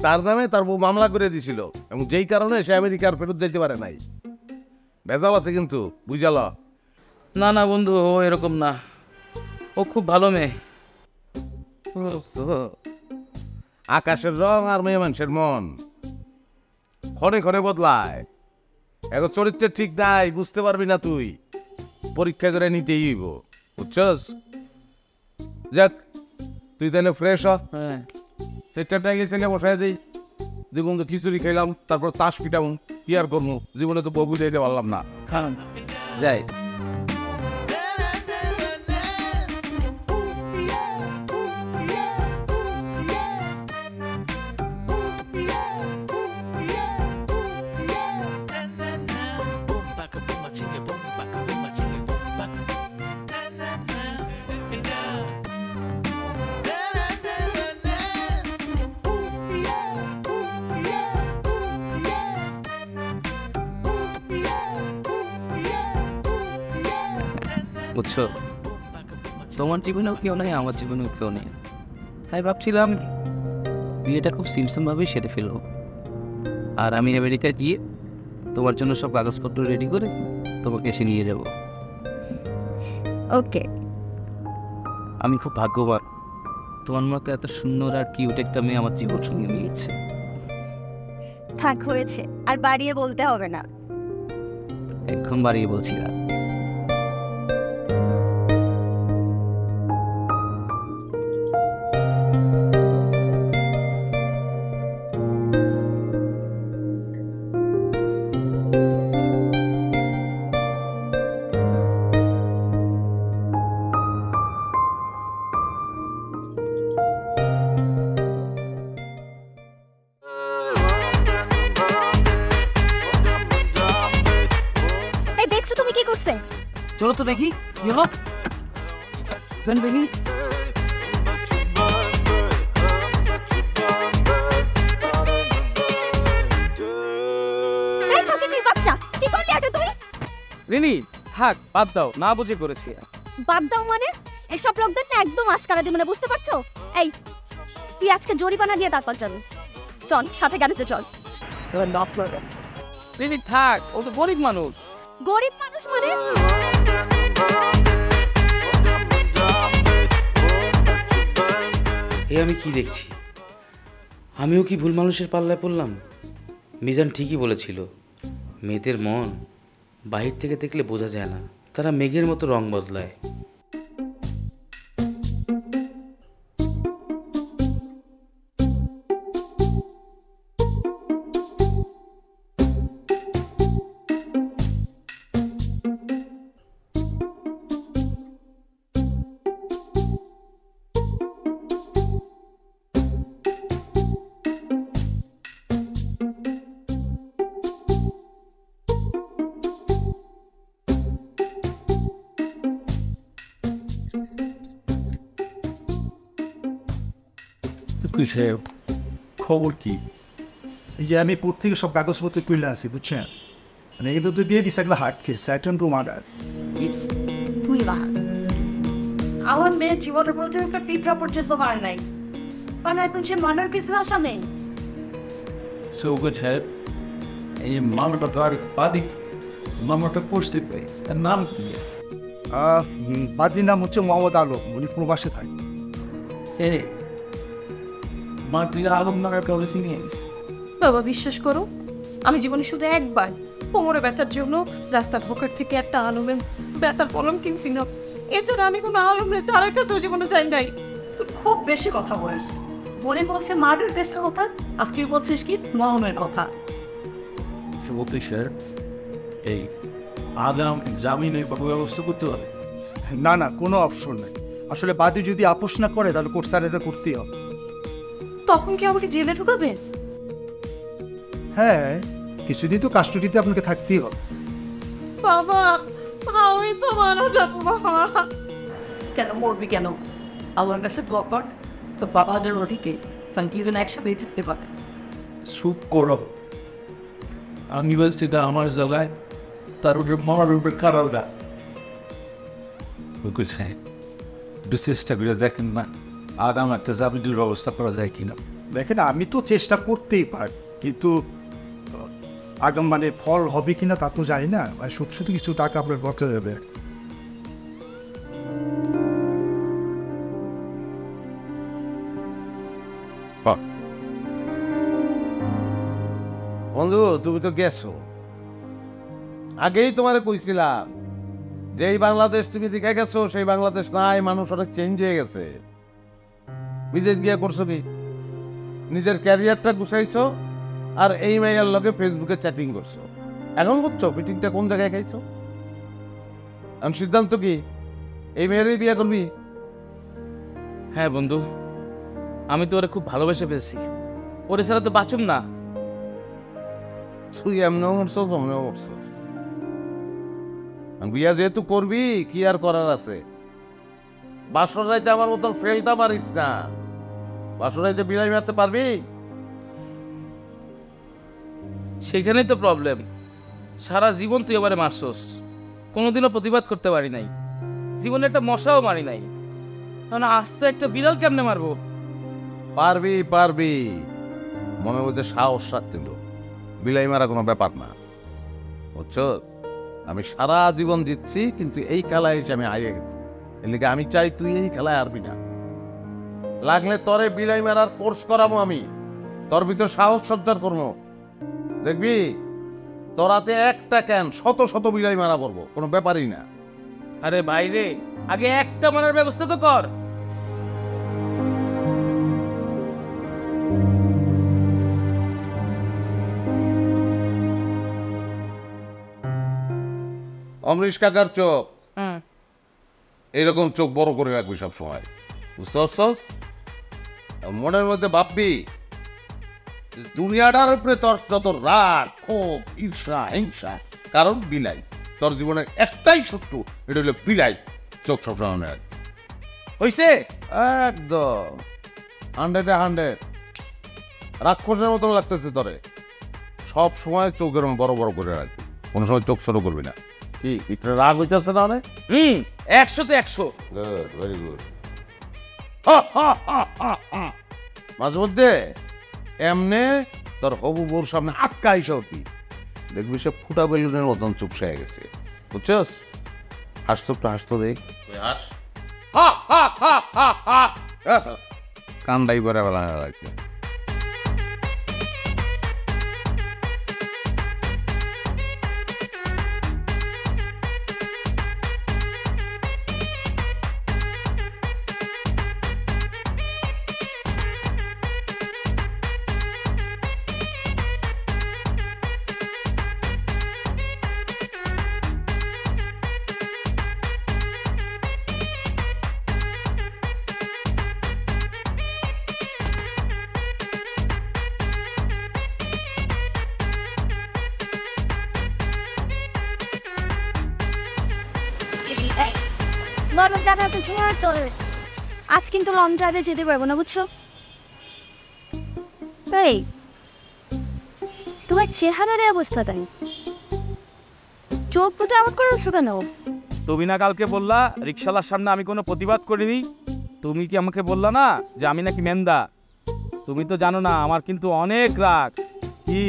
Speaker 3: তার নামে তার বউ মামলা করে দিছিল, এবং যেই কারণে সে আমেরিকার ফেরত যাইতে পারে নাই। ভেজাল আছে কিন্তু, বুঝাল?
Speaker 6: না না বন্ধু, ও এরকম না, ও খুব ভালো মেয়ে।
Speaker 3: আকাশের রং আর মেয়ে মানুষের মন ক্ষণে ক্ষণে বদলায়। এখন চরিত্রের ঠিক নাই, বুঝতে পারবি না তুই, পরীক্ষা করে নিতেই হইব, বুঝছস? যাক, তুই তাহলে ফ্রেশ হ।
Speaker 6: হ্যাঁ,
Speaker 3: সেটাটা গেছে বসাই দিই, দেখুন তো খিচুড়ি খেলাম, তারপর তাস পিটাম, কি আর করবো, জীবনে তো ববু দিতে পারলাম না। যাই।
Speaker 6: বুঝছো, তোমার জীবনেও কেউ নেই, আমার জীবনেও কেউ নেই, তাই ভাবছিলাম বিয়েটা খুব সিমসিমভাবেই সেরে ফেলবো, আর আমি আমেরিকা গিয়ে তোমার জন্য সব কাগজপত্র রেডি করে তোমাকে এসে নিয়ে যাব।
Speaker 5: ওকে।
Speaker 6: আমি খুব ভাগ্যবান, তোমার মতো এত সুন্দর আর কিউট একটা মেয়ে আমার জীবন সঙ্গে নিয়েছে।
Speaker 12: থাক, হয়েছে, আর বাড়িয়ে বলতে হবে না।
Speaker 6: এখন বাড়িয়ে বলছি না। চলো তো দেখি কি হলো দেখি।
Speaker 12: এই ফকিনীর বাচ্চা, কি করলি এটা তুই?
Speaker 2: রিনি থাক, বাদ দাও, না বুঝে করেছি।
Speaker 12: বাদ দাও মানে? এসব লোকদের না একদম আশকারা দিই, মানে বুঝতে পারছো? এই তুই আজকে জরিমানা দিয়ে তারপর চল, চল সাথে গ্যারেজে চল।
Speaker 2: রিনি থাক, ও তো গরিব মানুষ।
Speaker 12: গরিব মানুষ মানে?
Speaker 7: এ আমি কি দেখছি? আমিও কি ভুল মানুষের পাল্লায় পড়লাম? মিজান ঠিকই বলেছিল, মেয়েদের মন বাহির থেকে দেখলে বোঝা যায় না, তারা মেঘের মতো রং বদলায়।
Speaker 8: খবর কি? এই যে আমি পর থেকে সব কাগজপত্র তুলে আসি, বুঝছেন? মানে এগুলো তো দিয়ে দিস এগুলো heart case, attempt to murder.
Speaker 1: তুই বাহা, আমার মেয়ে জীবনের প্রতি একটা পিঁপড়া পর্যন্ত মার নাই, মানে এখন সে মার্ডার কিছু আসা নেই।
Speaker 10: চৌকট সাহেব, এই মামাটা তো আর বাদি, মামাটা পড়তে পাই, তার নাম কি?
Speaker 8: বাদির নাম হচ্ছে মোহাম্মদ আলম, উনি প্রবাসে থাকে।
Speaker 10: মা তুই আলম নাগার কাউকে চিনিস?
Speaker 1: বাবা বিশ্বাস করো, আমি জীবনে শুধু একবার কোমরে ব্যথার জন্য রাস্তার পকেট থেকে একটা আলমের ব্যথার কলম কিনছি না। এছাড়া আমি কোনো আলমের তার কাছেও জীবনে চাই নাই। খুব বেশি কথা বলিস, মনে বলছে মার্ডার কেসের কথা, আর তুই বলছিস কি মহনের কথা।
Speaker 10: বলতে স্যার, এই আগাম জামিনের ব্যবস্থা করতে হবে?
Speaker 8: না না, কোনো অপশন নাই। আসলে বাদী যদি আপোষ না করে তাহলে কোর্ট স্যার এটা করতেই হবে।
Speaker 1: তখন কি আমাকে জেলে ঢুকাবে?
Speaker 8: হ্যাঁ, কিছুদিন তো কাস্টডিতে আপনাকে থাকতেই হবে।
Speaker 1: বাবা আমি তো মারা যাবো। বাবা কেন মরবি কেন? আল্লাহর কাছে গপট তো বাবাদের রটিকে তাহলে দুজন একসাথেই থাকতে পারে।
Speaker 10: চুপ করো, আমি বলছি এটা আমার জায়গায়, তার উপরে মামার উপরে কারার গা। বুকুল সাহেব, একটু চেষ্টা করে দেখেন না আগাম একটা জামিনের ব্যবস্থা করা যায় কিনা।
Speaker 8: দেখেন, আমি তো চেষ্টা করতেই পারি, কিন্তু আগাম মানে ফল হবে কিনা তা তো জানি না। শুধু শুধু কিছু টাকা আপনার বক্সে যাবে।
Speaker 3: বন্ধু তুমি তো গেছো, আগেই তোমারে কইছিলাম যেই বাংলাদেশ তুমি দেখে গেছো সেই বাংলাদেশ নাই, মানুষ অনেক চেঞ্জ হয়ে গেছে। বিদেশ গিয়া করছো কি? নিজের ক্যারিয়ারটা গুছাইছো আর এই মেয়ের লগে ফেসবুকে চ্যাটিং করছো। এখন বুঝছো মিটিংটা কোন জায়গায় খাইছো? এখন সিদ্ধান্ত কি, এই মেয়েরই বিয়ে করবি?
Speaker 7: হ্যাঁ বন্ধু, আমি তো ওরে খুব ভালোবেসে ফেলছি, ওরে ছাড়া তো বাঁচুম না।
Speaker 3: তুই এমনও করছো তোমরাও করছো, বিয়া যেহেতু করবি কি আর করার আছে? বাসর রাইতে আমার মতন ফেলটা মারিস না। বাসর রাইতে বিলাই মারতে পারবি?
Speaker 7: সেখানেই তো প্রবলেম, সারা জীবন তুই আমারে মারছস, কোনোদিনও প্রতিবাদ করতে পারি নাই, জীবনে একটা মশাও মারি নাই, কারণ আস্তে একটা বিড়াল কেমনে মারবো?
Speaker 3: পারবি পারবি, মনের মধ্যে সাহস রাখতে, বিলাই মারা কোনো ব্যাপার না, বুঝছো? আমি সারা জীবন জিতছি, কিন্তু এই খেলায় এসে আমি হারিয়ে গেছি। এর লিগে আমি চাই তুই এই খেলায় হারবি না। লাগলে তরে বিলাই মারার কোর্স করাবো আমি, তোর ভিতর সাহস সঞ্চার করবো, দেখবি তোরাতে একটা কেন শত শত বিলাই মারা করবো, কোনো ব্যাপারই না।
Speaker 7: আরে বাইরে, আগে একটা মারার ব্যবস্থা তো কর।
Speaker 3: অমরিশ কাকার চোখ এইরকম চোখ বড় করে রাখবি সব সময়, বুঝতে পারছস? মনের মধ্যে ভাববি দুনিয়াটার উপরে তোর যত রাগ, ক্ষোভ, ঈর্ষা, হিংসা, কারণ বিলাই। তোর জীবনের একটাই শত্রু, এটা হলো বিলাই। চোখ সবসময় মনে রাখ।
Speaker 6: হইছে
Speaker 3: একদম 100 রাক্ষসের মতন লাগতেছে তোরে। সব সময় চোখ এরকম বড় বড় করে রাখবি, কোনো সময় চোখ ছোট করবি না। কি ভিতরে রাগ হইতেছে না অনেক?
Speaker 6: 100-তে 100।
Speaker 3: Good, very good. মাঝে মধ্যে এমনে তোর হবু বউর সামনে আটকা আইসা উঠবি, দেখবি সে ফুটা বেলুনের মতন চুপসে গেছে, বুঝছস? হাসতো একটু, হাসতো দেখ, হাস। কান্দাই করে বেলা লাগছে।
Speaker 12: আজ কিন্তু লং ড্রাইভে যেতে পারবো না, বুঝছো? এই তোমার চেহারার অবস্থা তাই, চোখ ফুটে আউট করেছো কেন?
Speaker 6: তুমি না কালকে বললা রিক্সালার সামনে আমি কোনো প্রতিবাদ করিনি? তুমি কি আমাকে বললা না যে আমি নাকি মেন্দা? তুমি তো জানো না আমার কিন্তু অনেক রাগ। কি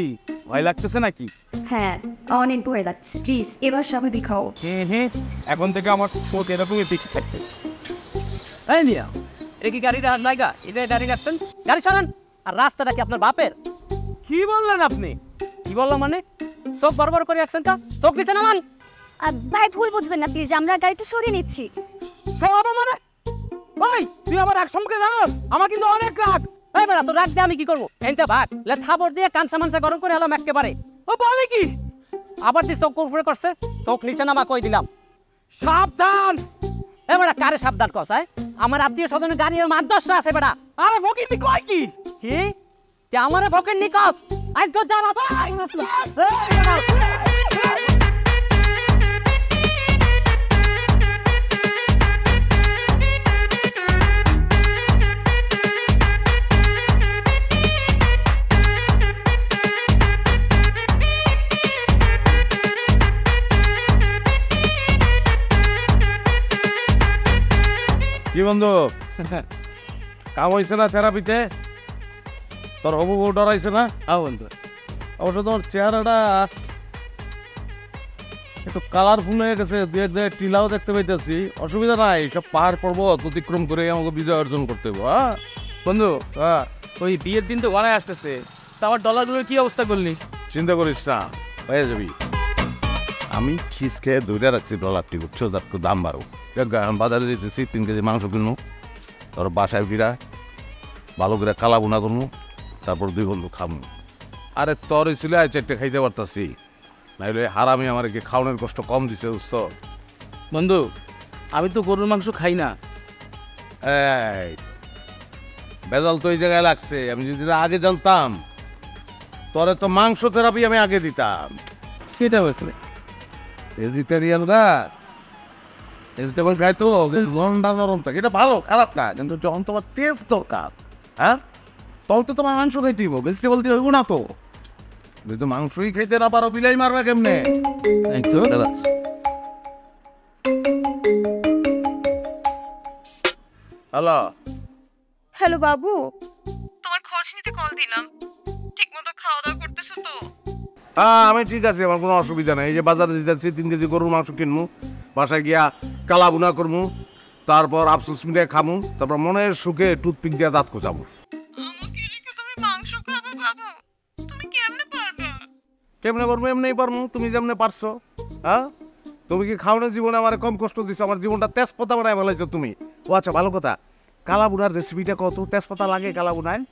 Speaker 6: ভয় লাগতেছে নাকি?
Speaker 12: হ্যাঁ, অনেক ভয় লাগছে। প্লিজ এবার স্বাভাবিক হও।
Speaker 6: এখন থেকে আমার চোখ এরকমই পিছিয়ে থাকতে। এই মিয়া, এটা কি গাড়িটা নাইগা? এটা গাড়ি রাখছেন, গাড়ি চালান। আর রাস্তাটা কি আপনার বাপের? কি বললেন আপনি? কি বললাম মানে? চোখ বড় করে রাখছেন কা? চোখ নিচে নামান।
Speaker 12: ভাই ভুল বুঝবেন না প্লিজ, আমরা গাড়িটা সরিয়ে নিচ্ছি।
Speaker 6: সব মানে ওই তুই আমার রাগ সম্পর্কে জানোস? আমার কিন্তু অনেক রাগ। এই বেটা, তোর রাগ দিয়ে আমি কি করবো? এনটা ভাগ লে থাবর দিয়ে কানসা মানসা গরম করে হলাম একেবারে। ও বলে কি আবার তুই চোখ উপরে করছে? চোখ নিচে নামা কই দিলাম। সাবধান। এ বেটা, কারে সাবধান কসায়? আমার আত্মীয় স্বজনের গাড়ির মার 10টা আছে বেটা। আরে ভকির নি কয় কি? কি তে আমারে ভকির নি কস? আজকে জানা ভাই।
Speaker 3: কি বন্ধু, কাম হয়েছে না থেরাপিতে? তোর হবু বউ ডরাইছে না?
Speaker 6: বন্ধু
Speaker 3: অবশ্য তোমার চেহারাটা একটু কালারফুল হয়ে গেছে, দু এক জায়গায় টিলাও দেখতে পাইতেছি। অসুবিধা নাই, সব পাহাড় পর্বত অতিক্রম করে আমাকে বিজয় অর্জন করতে হবে। হ্যাঁ
Speaker 6: বন্ধু, ওই বিয়ের দিন তো গড়ায় আসতেছে, তা আমার ডলারগুলোর কি অবস্থা করলি?
Speaker 3: চিন্তা করিস না, হয়ে যাবি। আমি খিস খেয়ে ধরে রাখছি ডলারটি, বুঝছো? তার একটু দাম বাড়ো। বাজারে যেতেছি 3 কেজি মাংস কিনবো, তোর বাসায় ফিরা ভালো করে কালা বোনা করবো, তারপর 2 বন্ধু খাবো। আরে তোর ছিল 4টে খাইতে পারতাছি, নাইলে হারামি আমার কি খাওয়ানোর কষ্ট কম দিছে, বুঝছো?
Speaker 6: বন্ধু, আমি তো গরুর মাংস খাই না।
Speaker 3: এই বেজাল তো এই জায়গায় লাগছে। আমি যদি আগে জানতাম, তোরে তো মাংস থেরাপি আমি আগে দিতাম।
Speaker 6: সেটা বলতে
Speaker 3: ভেজিটেরিয়ানরা ভেজিটেবল খায় তো লন্ডা নরম থাকে, এটা ভালো, খারাপ না। কিন্তু যখন তোমার টেস্ট দরকার, হ্যাঁ, তখন তো তোমার মাংস খাইতে হইব, ভেজিটেবল দিয়ে হইব না তো। কিন্তু মাংসই খাইতে না পারো, বিলাই মারবে কেমনে? হ্যালো
Speaker 1: হ্যালো বাবু, তোমার খোঁজ নিতে কল দিলাম। ঠিকমতো খাওয়া দাওয়া করতেছো তো?
Speaker 3: হ্যাঁ, আমি ঠিক আছি, আমার কোনো অসুবিধা নেই। এই যে বাজারে যাচ্ছি 3 কেজি গরুর মাংস কিনবো, বাসায় গিয়া কালা বুনা করবো, তারপর আফসোস মিলে খামু, তারপর মনের সুখে টুথপিক দিয়ে দাঁত কোচাবো।
Speaker 1: আমাকে রেখে তুমি মাংস খাবে বাবু? তুমি কেমনে পারবে?
Speaker 3: কেমনে পারবো? এমনিই পারবো, তুমি যেমনে পারছো। হ্যাঁ, তুমি কি খাওয়ানোর জীবনে আমার কম কষ্ট দিছো? আমার জীবনটা তেজপাতা বানায় ফেলাইছো তুমি। ও আচ্ছা, ভালো কথা, কালা বুনার রেসিপিটা কত? তেজপাতা লাগে কালা বুনায়?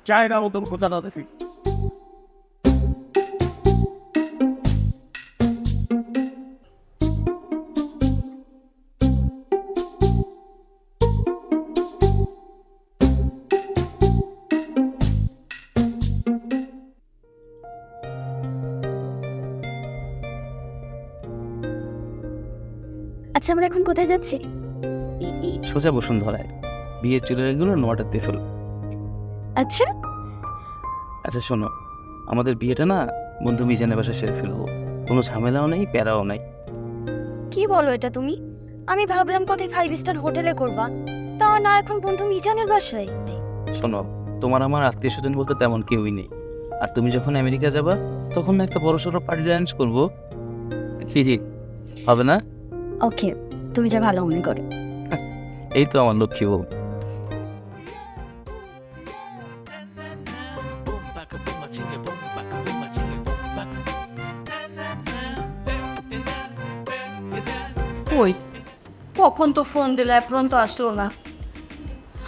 Speaker 3: চায়না মতন কোথাটা দেখি।
Speaker 12: আচ্ছা আমরা এখন কোথায় যাচ্ছি?
Speaker 6: সোজা বসুন্ধরায়, বিয়ের চুড়িগুলো নোয়াটাতে ফেল।
Speaker 12: আচ্ছা
Speaker 6: আচ্ছা শোনো, আমাদের বিয়েটা না বন্ধু মিজানের বাসায় সেরে ফেলবো, কোনো ঝামেলাও নেই, প্যারাও নাই।
Speaker 12: কি বলো এটা তুমি? আমি ভাবলাম কোথায় 5 স্টার হোটেলে করবা, তা না এখন বন্ধু মিজানের বাসায়।
Speaker 6: শোনো, তোমার আমার আত্মীয় স্বজন বলতে তেমন কেউই নেই, আর তুমি যখন আমেরিকা যাবা তখন না একটা বড় সড়ো পার্টি অ্যারেঞ্জ করবো, কি হবে না?
Speaker 12: ওকে, তুমি যা ভালো মনে করো।
Speaker 6: এই তো আমার লক্ষ্মী বউ।
Speaker 1: ওই কখন তো ফোন দিলে এখন তো আসলো না।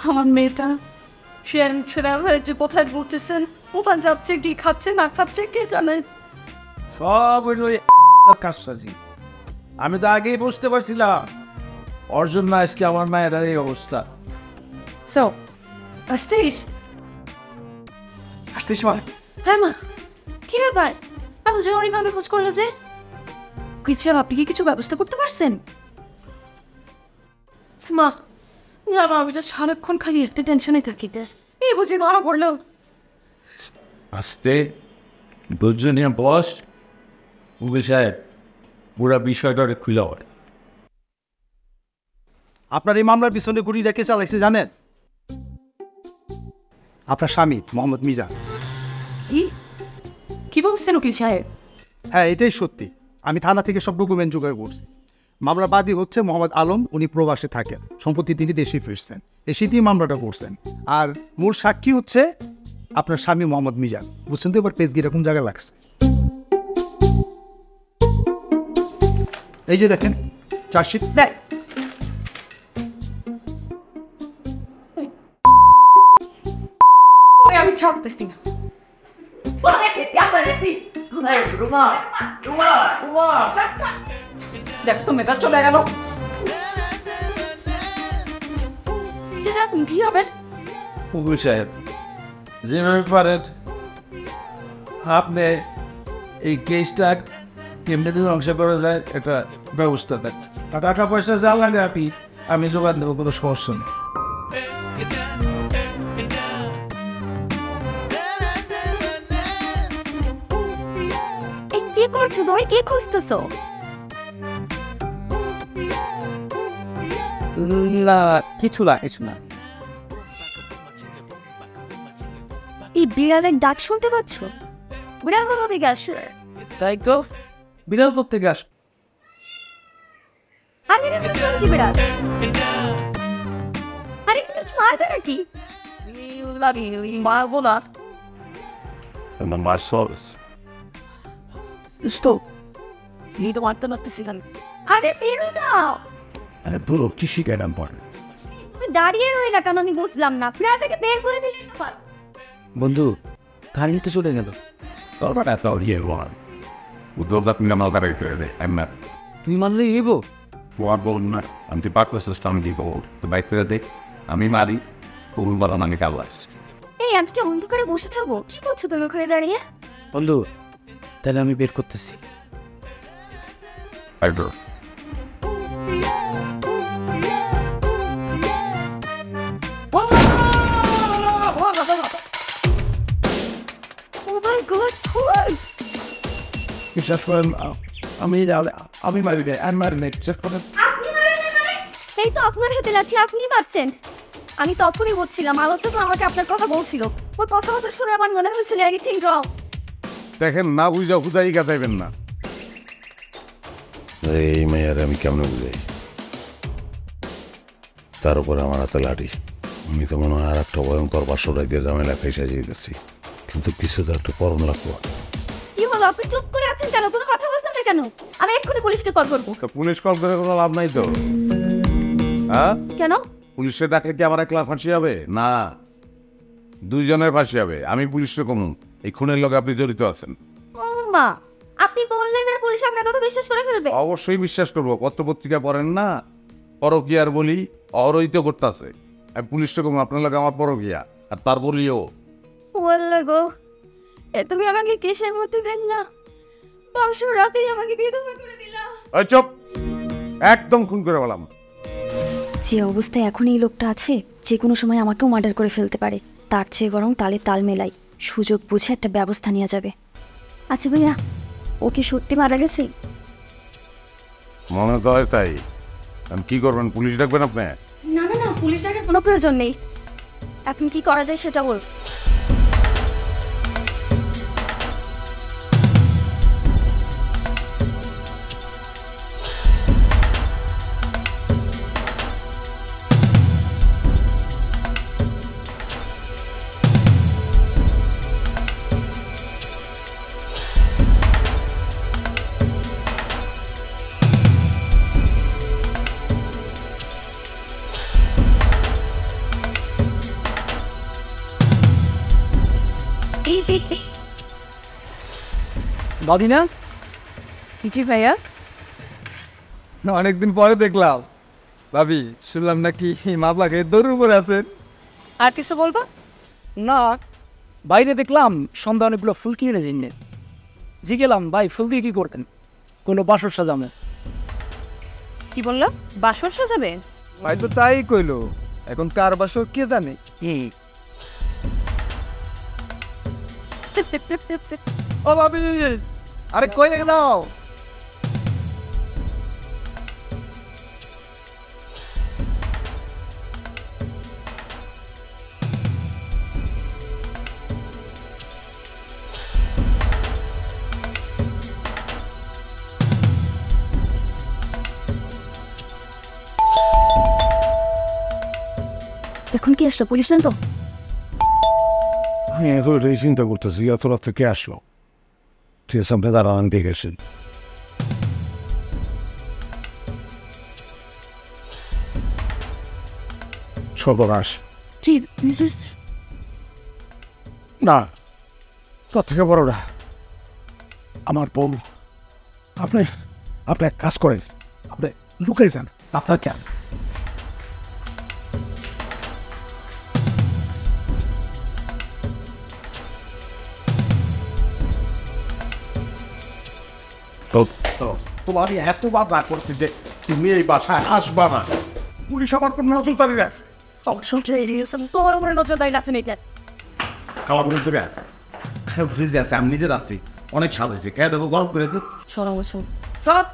Speaker 1: আমার মেয়েটা সেরা হয়েছে, কোথায় ঘুরতেছেন, ওখানে যাচ্ছে, কি খাচ্ছে না খাচ্ছে কে জানে।
Speaker 10: সব হইল কাজ সাজি। আমি তো আগেই বুঝতে পারছিলাম ওর জন্য আজকে আমার মায়ের এই অবস্থা।
Speaker 1: সো আসছিস?
Speaker 8: আসছিস মা?
Speaker 1: হ্যাঁ মা, কি ব্যাপার এত জরুরিভাবে খোঁজ করলে যে? কিছু আপনি কি কিছু ব্যবস্থা করতে পারছেন? মা জানো আমি তো সারাক্ষণ খালি একটা টেনশনে থাকি, এই বুঝি ধরা পড়লো।
Speaker 10: আস্তে দুজনে বস, উকিল সাহেব পুরা বিষয়টা খুলে হয়।
Speaker 8: আপনার এই মামলার পিছনে গুলি রেখে চালাইছে জানেন? আপনার স্বামী মোহাম্মদ মিজান।
Speaker 1: কি বলছেন উকিল সাহেব?
Speaker 8: হ্যাঁ এটাই সত্যি, আমি থানা থেকে সব ডকুমেন্ট জোগাড় করছি। মামলার বাদী হচ্ছে মোহাম্মদ আলম, উনি প্রবাসে থাকেন, সম্প্রতি তিনি দেশে ফিরছেন, এসেই মামলাটা করছেন। আর মূল সাক্ষী হচ্ছে আপনার স্বামী মোহাম্মদ মিজান। বুঝছেন তো এবার পেজগি এরকম জায়গায় লাগছে। এই যে দেখেন চার্জশিট।
Speaker 1: দেখ আমি ছাড়তেছি না। দেখ তো মেয়েটা চলে গেল, কি হবে?
Speaker 10: উকিল সাহেব যেভাবে পারেন আপনি এই কেসটা কেমনি ধ্বংস করা যায় একটা ব্যবস্থা দেন। টাকা পয়সা যা লাগে আমি জোগাড় দেবো, কোনো সমস্যা নেই।
Speaker 12: কি করছো তুমি? কি খুঁজতেছো?
Speaker 2: কিছু না কিছু না।
Speaker 12: এই বিড়ালের ডাক শুনতে পাচ্ছ? বিড়াল কোথা থেকে আসছে?
Speaker 2: তাই তো, বিড়াল থেকে আস।
Speaker 12: আমি না শুনছি বিড়াল। আরে কি মারবে নাকি?
Speaker 1: মারবো না। এই তো মারতে মারতেছিলাম।
Speaker 12: আরে বেরো না।
Speaker 10: আরে পুরো কি শিখাইলাম পরে।
Speaker 12: তুমি দাঁড়িয়ে রইলা কেন আমি বুঝলাম না। বিড়ালটাকে বের করে দিলেই তো পার।
Speaker 6: বন্ধু কারেন্ট তো চলে গেল। তুই মারলে এবো
Speaker 9: আমি মারি আমি খাবার।
Speaker 12: এই আমি কি অন্ধকারে বসে থাকবো? কি করছো তুমি ওখানে দাঁড়িয়ে?
Speaker 6: বন্ধু তাহলে আমি বের করতেছি।
Speaker 10: বিশ্বাস করেন আমি মারি নাই, আমি মারি নাই।
Speaker 12: এই তো আপনার হাতে লাঠি, আপনি মারছেন। আমি তখনই বলছিলাম আলোচনা আমাকে আপনার কথা বলছিল, ওর কথা শুনে আমার মনে হয়েছিল এনিথিং রং।
Speaker 3: দেখেন না বুঝা হুদাই গাছাইবেন না।
Speaker 9: এই মেয়ের আমি কেমন বুঝাই, তার উপরে আমার হাতে লাঠি। আমি তো মনে হয় আর একটা ভয়ঙ্কর বাসরাই দিয়ে ঝামেলা ফেসে যেতেছি, কিন্তু কিছু তো একটা করণ লাগবো।
Speaker 12: কি হলো, আপনি চুপ করে আছেন কেন? কোনো কথা বলছেন না কেন? আমি এক্ষুনি পুলিশকে কল করবো।
Speaker 3: পুলিশ কল করে কোনো লাভ নাই তো। হ্যাঁ
Speaker 12: কেন?
Speaker 3: পুলিশের ডাকলে কি আমার একলা ফাঁসি হবে? না, দুইজনের ফাঁসি হবে। আমি পুলিশকে কমু এই খুনের লগে আপনি জড়িত আছেন।
Speaker 12: ও মা, আপনি বললেন আর পুলিশ আপনার কথা বিশ্বাস করে ফেলবে?
Speaker 3: অবশ্যই বিশ্বাস করবো। পত্রপত্রিকা পড়েন না? পরকিয়ার বলি অরহিত করতেছে। আমি পুলিশকে কমু আপনার লগে আমার পরকিয়া, আর তার বলিও
Speaker 12: বললে গো এ তুমি আমাকে কেসের মধ্যে ফেললা, 500 রাতেই আমাকে বিধবা করে দিলা।
Speaker 3: ওই চুপ, একদম খুন করে বললাম।
Speaker 12: যে অবস্থায় এখন এই লোকটা আছে, যে কোনো সময় আমাকেও মার্ডার করে ফেলতে পারে। তার চেয়ে বরং তালে তাল মেলাই, সুযোগ বুঝে একটা ব্যবস্থা নেওয়া যাবে। আচ্ছা ভাইয়া, ও কি সত্যি মারা গেছে?
Speaker 3: মনে তো হয় তাই। আমি কি করবেন, পুলিশ ডাকবেন আপনি?
Speaker 12: না না না, পুলিশ ডাকার কোনো প্রয়োজন নেই। এখন কি করা যায় সেটা বল।
Speaker 2: বাদি না?
Speaker 5: জি ভাইয়া।
Speaker 4: না, অনেকদিন পরে দেখলাম। ভাবি, শুনলাম নাকি মামলা খেয়ে দৌড়ের উপরে আছেন।
Speaker 5: আর কিছু বলবো?
Speaker 2: না, বাইরে দেখলাম সন্ধ্যা অনেকগুলো ফুল কিনে জিনে জি গেলাম, ভাই ফুল দিয়ে কি করতেন? কোনো বাসর সাজামে।
Speaker 5: কি বললো? বাসর সাজাবে?
Speaker 4: ভাই তো তাই কইলো, এখন কার বাসর কে জানে। ও ভাবি, আরে কই রেখে দাও।
Speaker 12: এখন কি আসলো? পুলিশ না তো?
Speaker 3: আমি এতটাই চিন্তা করতেছি এত রাত্রে কে আসলো। ঠিক আছে, আপনি দাঁড়ান, দেখেছেন সর্বনাশ।
Speaker 12: কি
Speaker 3: না, তার থেকে বড়রা আমার বউ। আপনি আপনি এক কাজ করেন, আপনি লুকাই যান। আপনার কেন? তোমার এত বাধা করছে যে তুমি এই বাসায় আসবা না। পুলিশ আমার কোন নজরদারি আছে?
Speaker 1: তোমার উপরে নজরদারি রাখছেন এটা।
Speaker 3: খাওয়া বলে দেবে ফ্রিজে আছে, আমি নিজের আছি। অনেক স্বাদ হয়েছে, খেয়ে দেখো, গরম করে দেবো।
Speaker 1: সব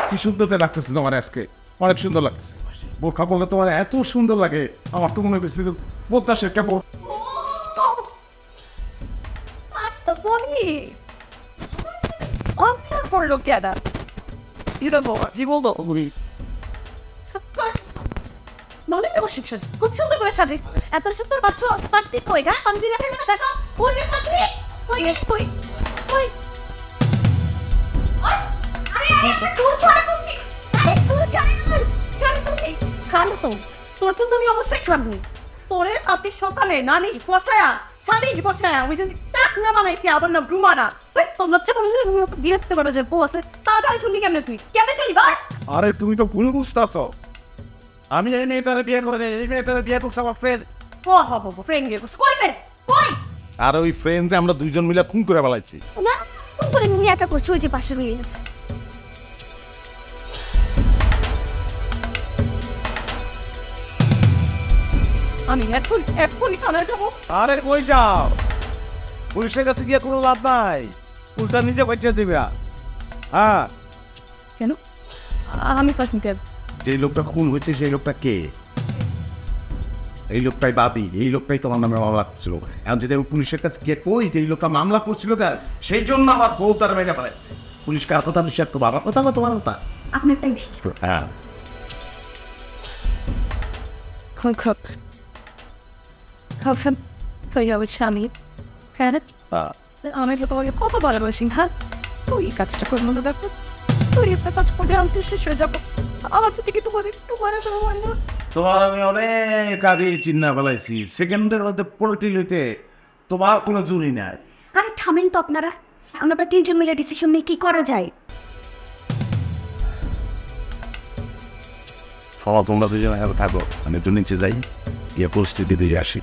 Speaker 3: কি সুন্দর লাগতেছে তোমার আজকে, অনেক সুন্দর লাগতেছে। বোরখা বললে তোমার এত সুন্দর লাগে, আমার তো মনে করছি বোধটা সেটা
Speaker 1: করলো কেদা এটা বাবা কি বলতো মানে এবার শিক্ষা খুব সুন্দর করে সাজিস। এত সুন্দর বাচ্চা পারতে কই গা আমি দেখে না, দেখো ওই পাত্রে ওই কই ওই আরে তুই ছাড়া করছিস। আরে তুই ছাড়া করছিস। ছাড়ো তো, তোর তো আমি অবশ্যই ছাড়বো। তোরে আপনি সকালে নানি বসায়া শালি বসায়া ওই যে টাক না বানাইছি, আবার না ব্রুমানা তোমরা দিয়ে দিতে পারো যে বউ আছে। তাড়াতাড়ি শুনলি কেমনে? তুই কেমনে চলি ভাই?
Speaker 3: আরে তুমি তো ভুল বুঝতেছো। আমি এই মেয়েটারে বিয়ে করে এই মেয়েটারে বিয়ে করছে আমার ফ্রেন্ড।
Speaker 1: ফ্রেন্ড গিয়ে কই ফ্রেন্ড কই?
Speaker 3: আর ওই ফ্রেন্ডে আমরা দুইজন মিলে খুন করে ফেলাইছি।
Speaker 12: না, কোন করে তুমি একা করছো? ওই যে পাশে রয়ে আছে।
Speaker 1: আমি এক্ষুনি থানায় যাবো।
Speaker 3: আরে কই যাও? পুলিশের কাছে গিয়ে কোনো লাভ নাই, উল্টা নিজে বাঁচিয়ে দিবে। হ্যাঁ,
Speaker 1: কেন আমি ফার্স্ট নিতে?
Speaker 3: যে লোকটা খুন হয়েছে সেই লোকটা কে? এই লোকটাই বাদী, এই লোকটাই তোমার নামে মামলা করছিল। এখন যদি আমি পুলিশের কাছে গিয়ে কই যে এই লোকটা মামলা করছিল, তার সেই জন্য আমার বউ তার মেরে ফেলে। পুলিশকে এত তার বিশ্বাস করবো, আমার কথা না তোমার কথা?
Speaker 12: আপনার তাই বিশ্বাস।
Speaker 3: হ্যাঁ,
Speaker 1: আমি হ্যাঁ আমাকে তোমাকে কত ভালোবাসি। হ্যাঁ, তুই এই কাজটা করে মনে দেখো, তুই একটা কাজ করে আমি তো শেষ হয়ে যাবো। আমার থেকে তোমার একটু মানে
Speaker 3: তোমার আমি অনেক আগে চিন্তা ফেলাইছি। সেকেন্ডের মধ্যে পোল্ট্রি লইতে তোমার কোনো জুরি নাই।
Speaker 12: আরে থামেন তো আপনারা, এখন আমরা তিনজন মিলে ডিসিশন নিয়ে কি করা যায়?
Speaker 3: সবাই তোমরা দুজন থাকো, আমি একটু নিচে যাই, গিয়ে পরিস্থিতি দিয়ে আসি।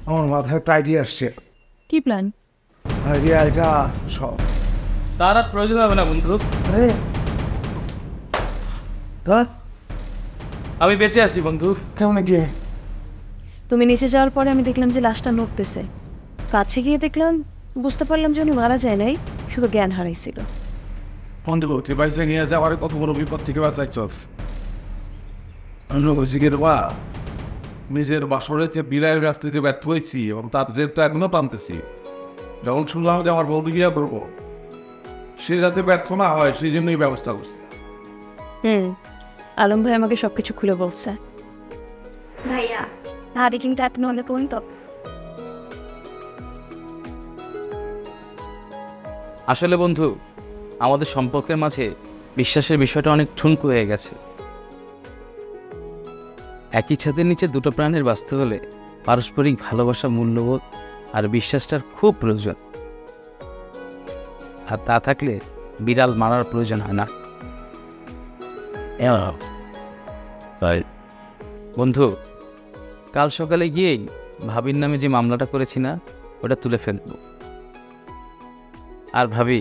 Speaker 8: আমার মাথায় একটা আইডিয়া আসছে।
Speaker 5: কি প্ল্যান?
Speaker 8: আইডিয়া এটা সব
Speaker 6: তার আর প্রয়োজন হবে না বন্ধু,
Speaker 8: আরে ধর
Speaker 6: আমি বেঁচে আছি বন্ধু।
Speaker 8: কেমন গিয়ে
Speaker 1: তুমি নিচে যাওয়ার পরে আমি দেখলাম যে লাশটা নড়তেছে। কাছে গিয়ে দেখলাম, বুঝতে পারলাম যে উনি মারা যায় নাই, শুধু জ্ঞান হারাইছিল।
Speaker 3: বন্ধু তুই বাইসে নিয়ে যা আমার কত বড় বিপদ থেকে বাঁচাইছস। নিজের বাসরে যে বিরায়ের রাস্তাতে ব্যর্থ হয়েছি এবং তার জেরটা এখনো টানতেছি। যখন শুনলাম যে আমার বন্ধু গিয়া করবো, সে যাতে ব্যর্থ না হয় সেই জন্যই ব্যবস্থা করছি।
Speaker 1: আলম ভাই আমাকে সবকিছু খুলে বলছে।
Speaker 12: ভাইয়া ভাবি কিন্তু আপনি অনেক তো
Speaker 6: আসলে বন্ধু, আমাদের সম্পর্কের মাঝে বিশ্বাসের বিষয়টা অনেক ঠুনকো হয়ে গেছে। একই ছাদের নিচে দুটো প্রাণের বাঁচতে হলে পারস্পরিক ভালোবাসা, মূল্যবোধ আর বিশ্বাসটার খুব প্রয়োজন। আর তা থাকলে বিড়াল মারার প্রয়োজন হয় না। বন্ধু, কাল সকালে গিয়েই ভাবির নামে যে মামলাটা করেছি না, ওটা তুলে ফেলব। আর ভাবি,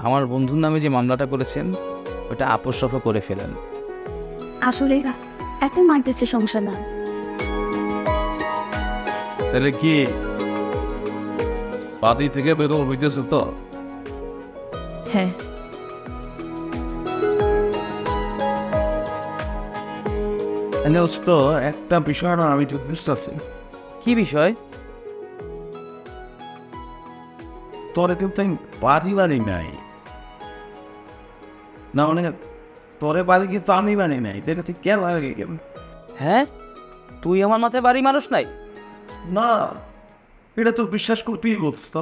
Speaker 6: আমার বন্ধুর নামে যে মামলাটা করেছেন ওটা আপোষ রফা করে ফেলেন।
Speaker 12: আসলে এত মারতেছে সংসার না।
Speaker 3: তাহলে কি বাদি থেকে বেরোর হইতেছে তো?
Speaker 1: হ্যাঁ,
Speaker 3: তো একটা বিষয় না, আমি ঠিক বুঝতেছি।
Speaker 6: কি বিষয়?
Speaker 3: তোরে কিন্তু আমি বাড়ি নাই না, মানে তোরে বাড়ি কিন্তু আমি বাড়ি নাই, তাহলে তুই কে লাগে কেন?
Speaker 6: হ্যাঁ, তুই আমার মাথায় বাড়ি মানুষ নাই?
Speaker 3: না, এটা তো বিশ্বাস করতেই বলতো।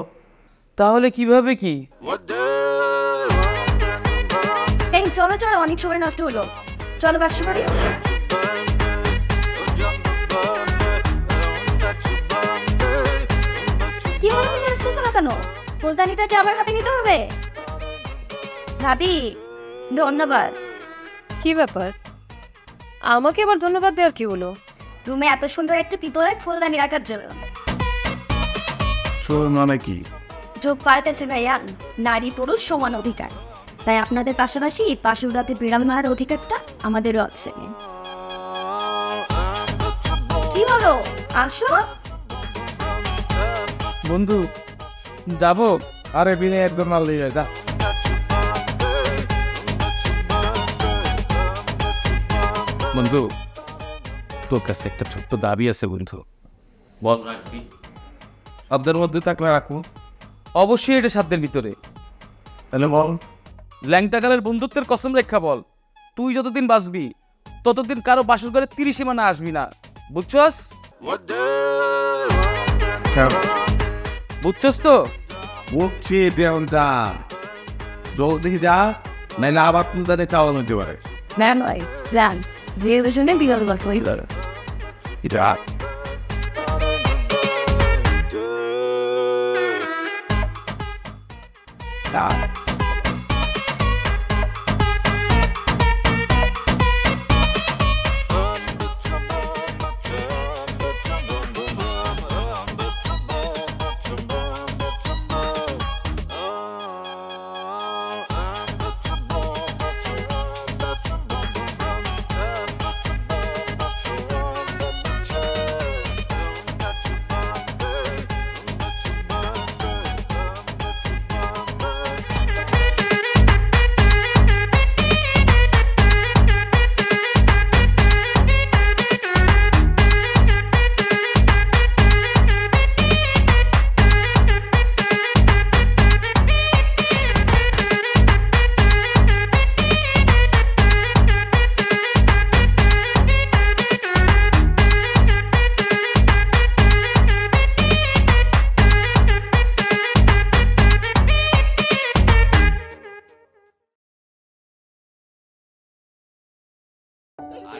Speaker 6: তাহলে কিভাবে কি?
Speaker 12: এই চলো চলো, অনেক সময় নষ্ট হলো, চলো বাসা বাড়ি। কি হলো, তুমি আসতেছো না কেন? ফুলদানিটা কি আবার হাতে নিতে হবে? ভাবি ধন্যবাদ।
Speaker 1: কি ব্যাপার? আমাকে আবার ধন্যবাদ দেওয়ার কি হলো?
Speaker 12: রুমে এত সুন্দর একটা পিতলের ফুলদানি রাখার জন্য।
Speaker 3: মানে কি?
Speaker 12: যোগ পাল্টেছে ভাইয়া, নারী পুরুষ সমান অধিকার। তাই আপনাদের পাশাপাশি পাশের রাতে বিড়াল মারার অধিকারটা আমাদেরও আছে। কি বলো, আসো।
Speaker 6: বন্ধু যাবো?
Speaker 3: আরে বিনে একদম মাল দিয়ে যা।
Speaker 6: বন্ধু, তোর কাছে একটা ছোট্ট দাবি আছে বন্ধু, বল। রাখবি?
Speaker 3: আপনাদের মধ্যে থাকলে রাখবো।
Speaker 6: অবশ্যই এটা সাধ্যের ভিতরে।
Speaker 3: তাহলে বল।
Speaker 6: ল্যাংটাকালের বন্ধুত্বের কসম রেখা বল, তুই যতদিন বাঁচবি ততদিন কারো বাসর ঘরে 30 সীমানা আসবি না, বুঝছস? বুঝছস তো?
Speaker 3: বুঝছি দেওয়ানটা, জলদি যা, নাইলে আবার তুলদানে চাওয়া নিতে পারে।
Speaker 1: না নয়, যান বিয়ে দুজনে বিড়াল গল্প হইল।
Speaker 3: এটা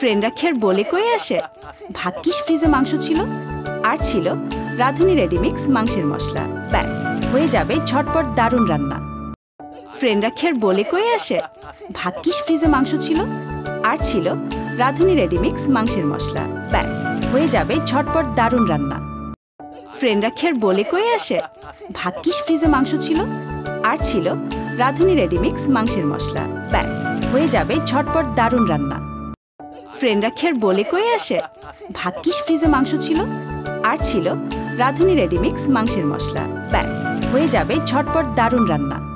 Speaker 11: ফ্রেন্ডরা খেয়ার বলে কয়ে আসে, ভাগ্যিস ফ্রিজে মাংস ছিল, আর ছিল রাঁধুনি রেডিমিক্স মাংসের মশলা। ব্যাস, হয়ে যাবে ঝটপট দারুণ রান্না। ফ্রেন্ডরা খেয়ার বলে কয়ে আসে, ভাগ্যিস ফ্রিজে মাংস ছিল, আর ছিল রাঁধুনি রেডিমিক্স মাংসের মশলা। ব্যাস হয়ে যাবে ঝটপট দারুণ রান্না। ফ্রেন্ডরা খেয়ার বলে কয়ে আসে, ভাগ্যিস ফ্রিজে মাংস ছিল, আর ছিল রাঁধুনি রেডিমিক্স মাংসের মশলা। ব্যাস হয়ে যাবে ঝটপট দারুণ রান্না। ফ্রেন্ডরা খেয়ার বলে কয়ে আসে, ভাগ্যিস ফ্রিজে মাংস ছিল, আর ছিল রাঁধুনি রেডিমিক্স মাংসের মশলা। ব্যাস হয়ে যাবে ঝটপট দারুণ রান্না।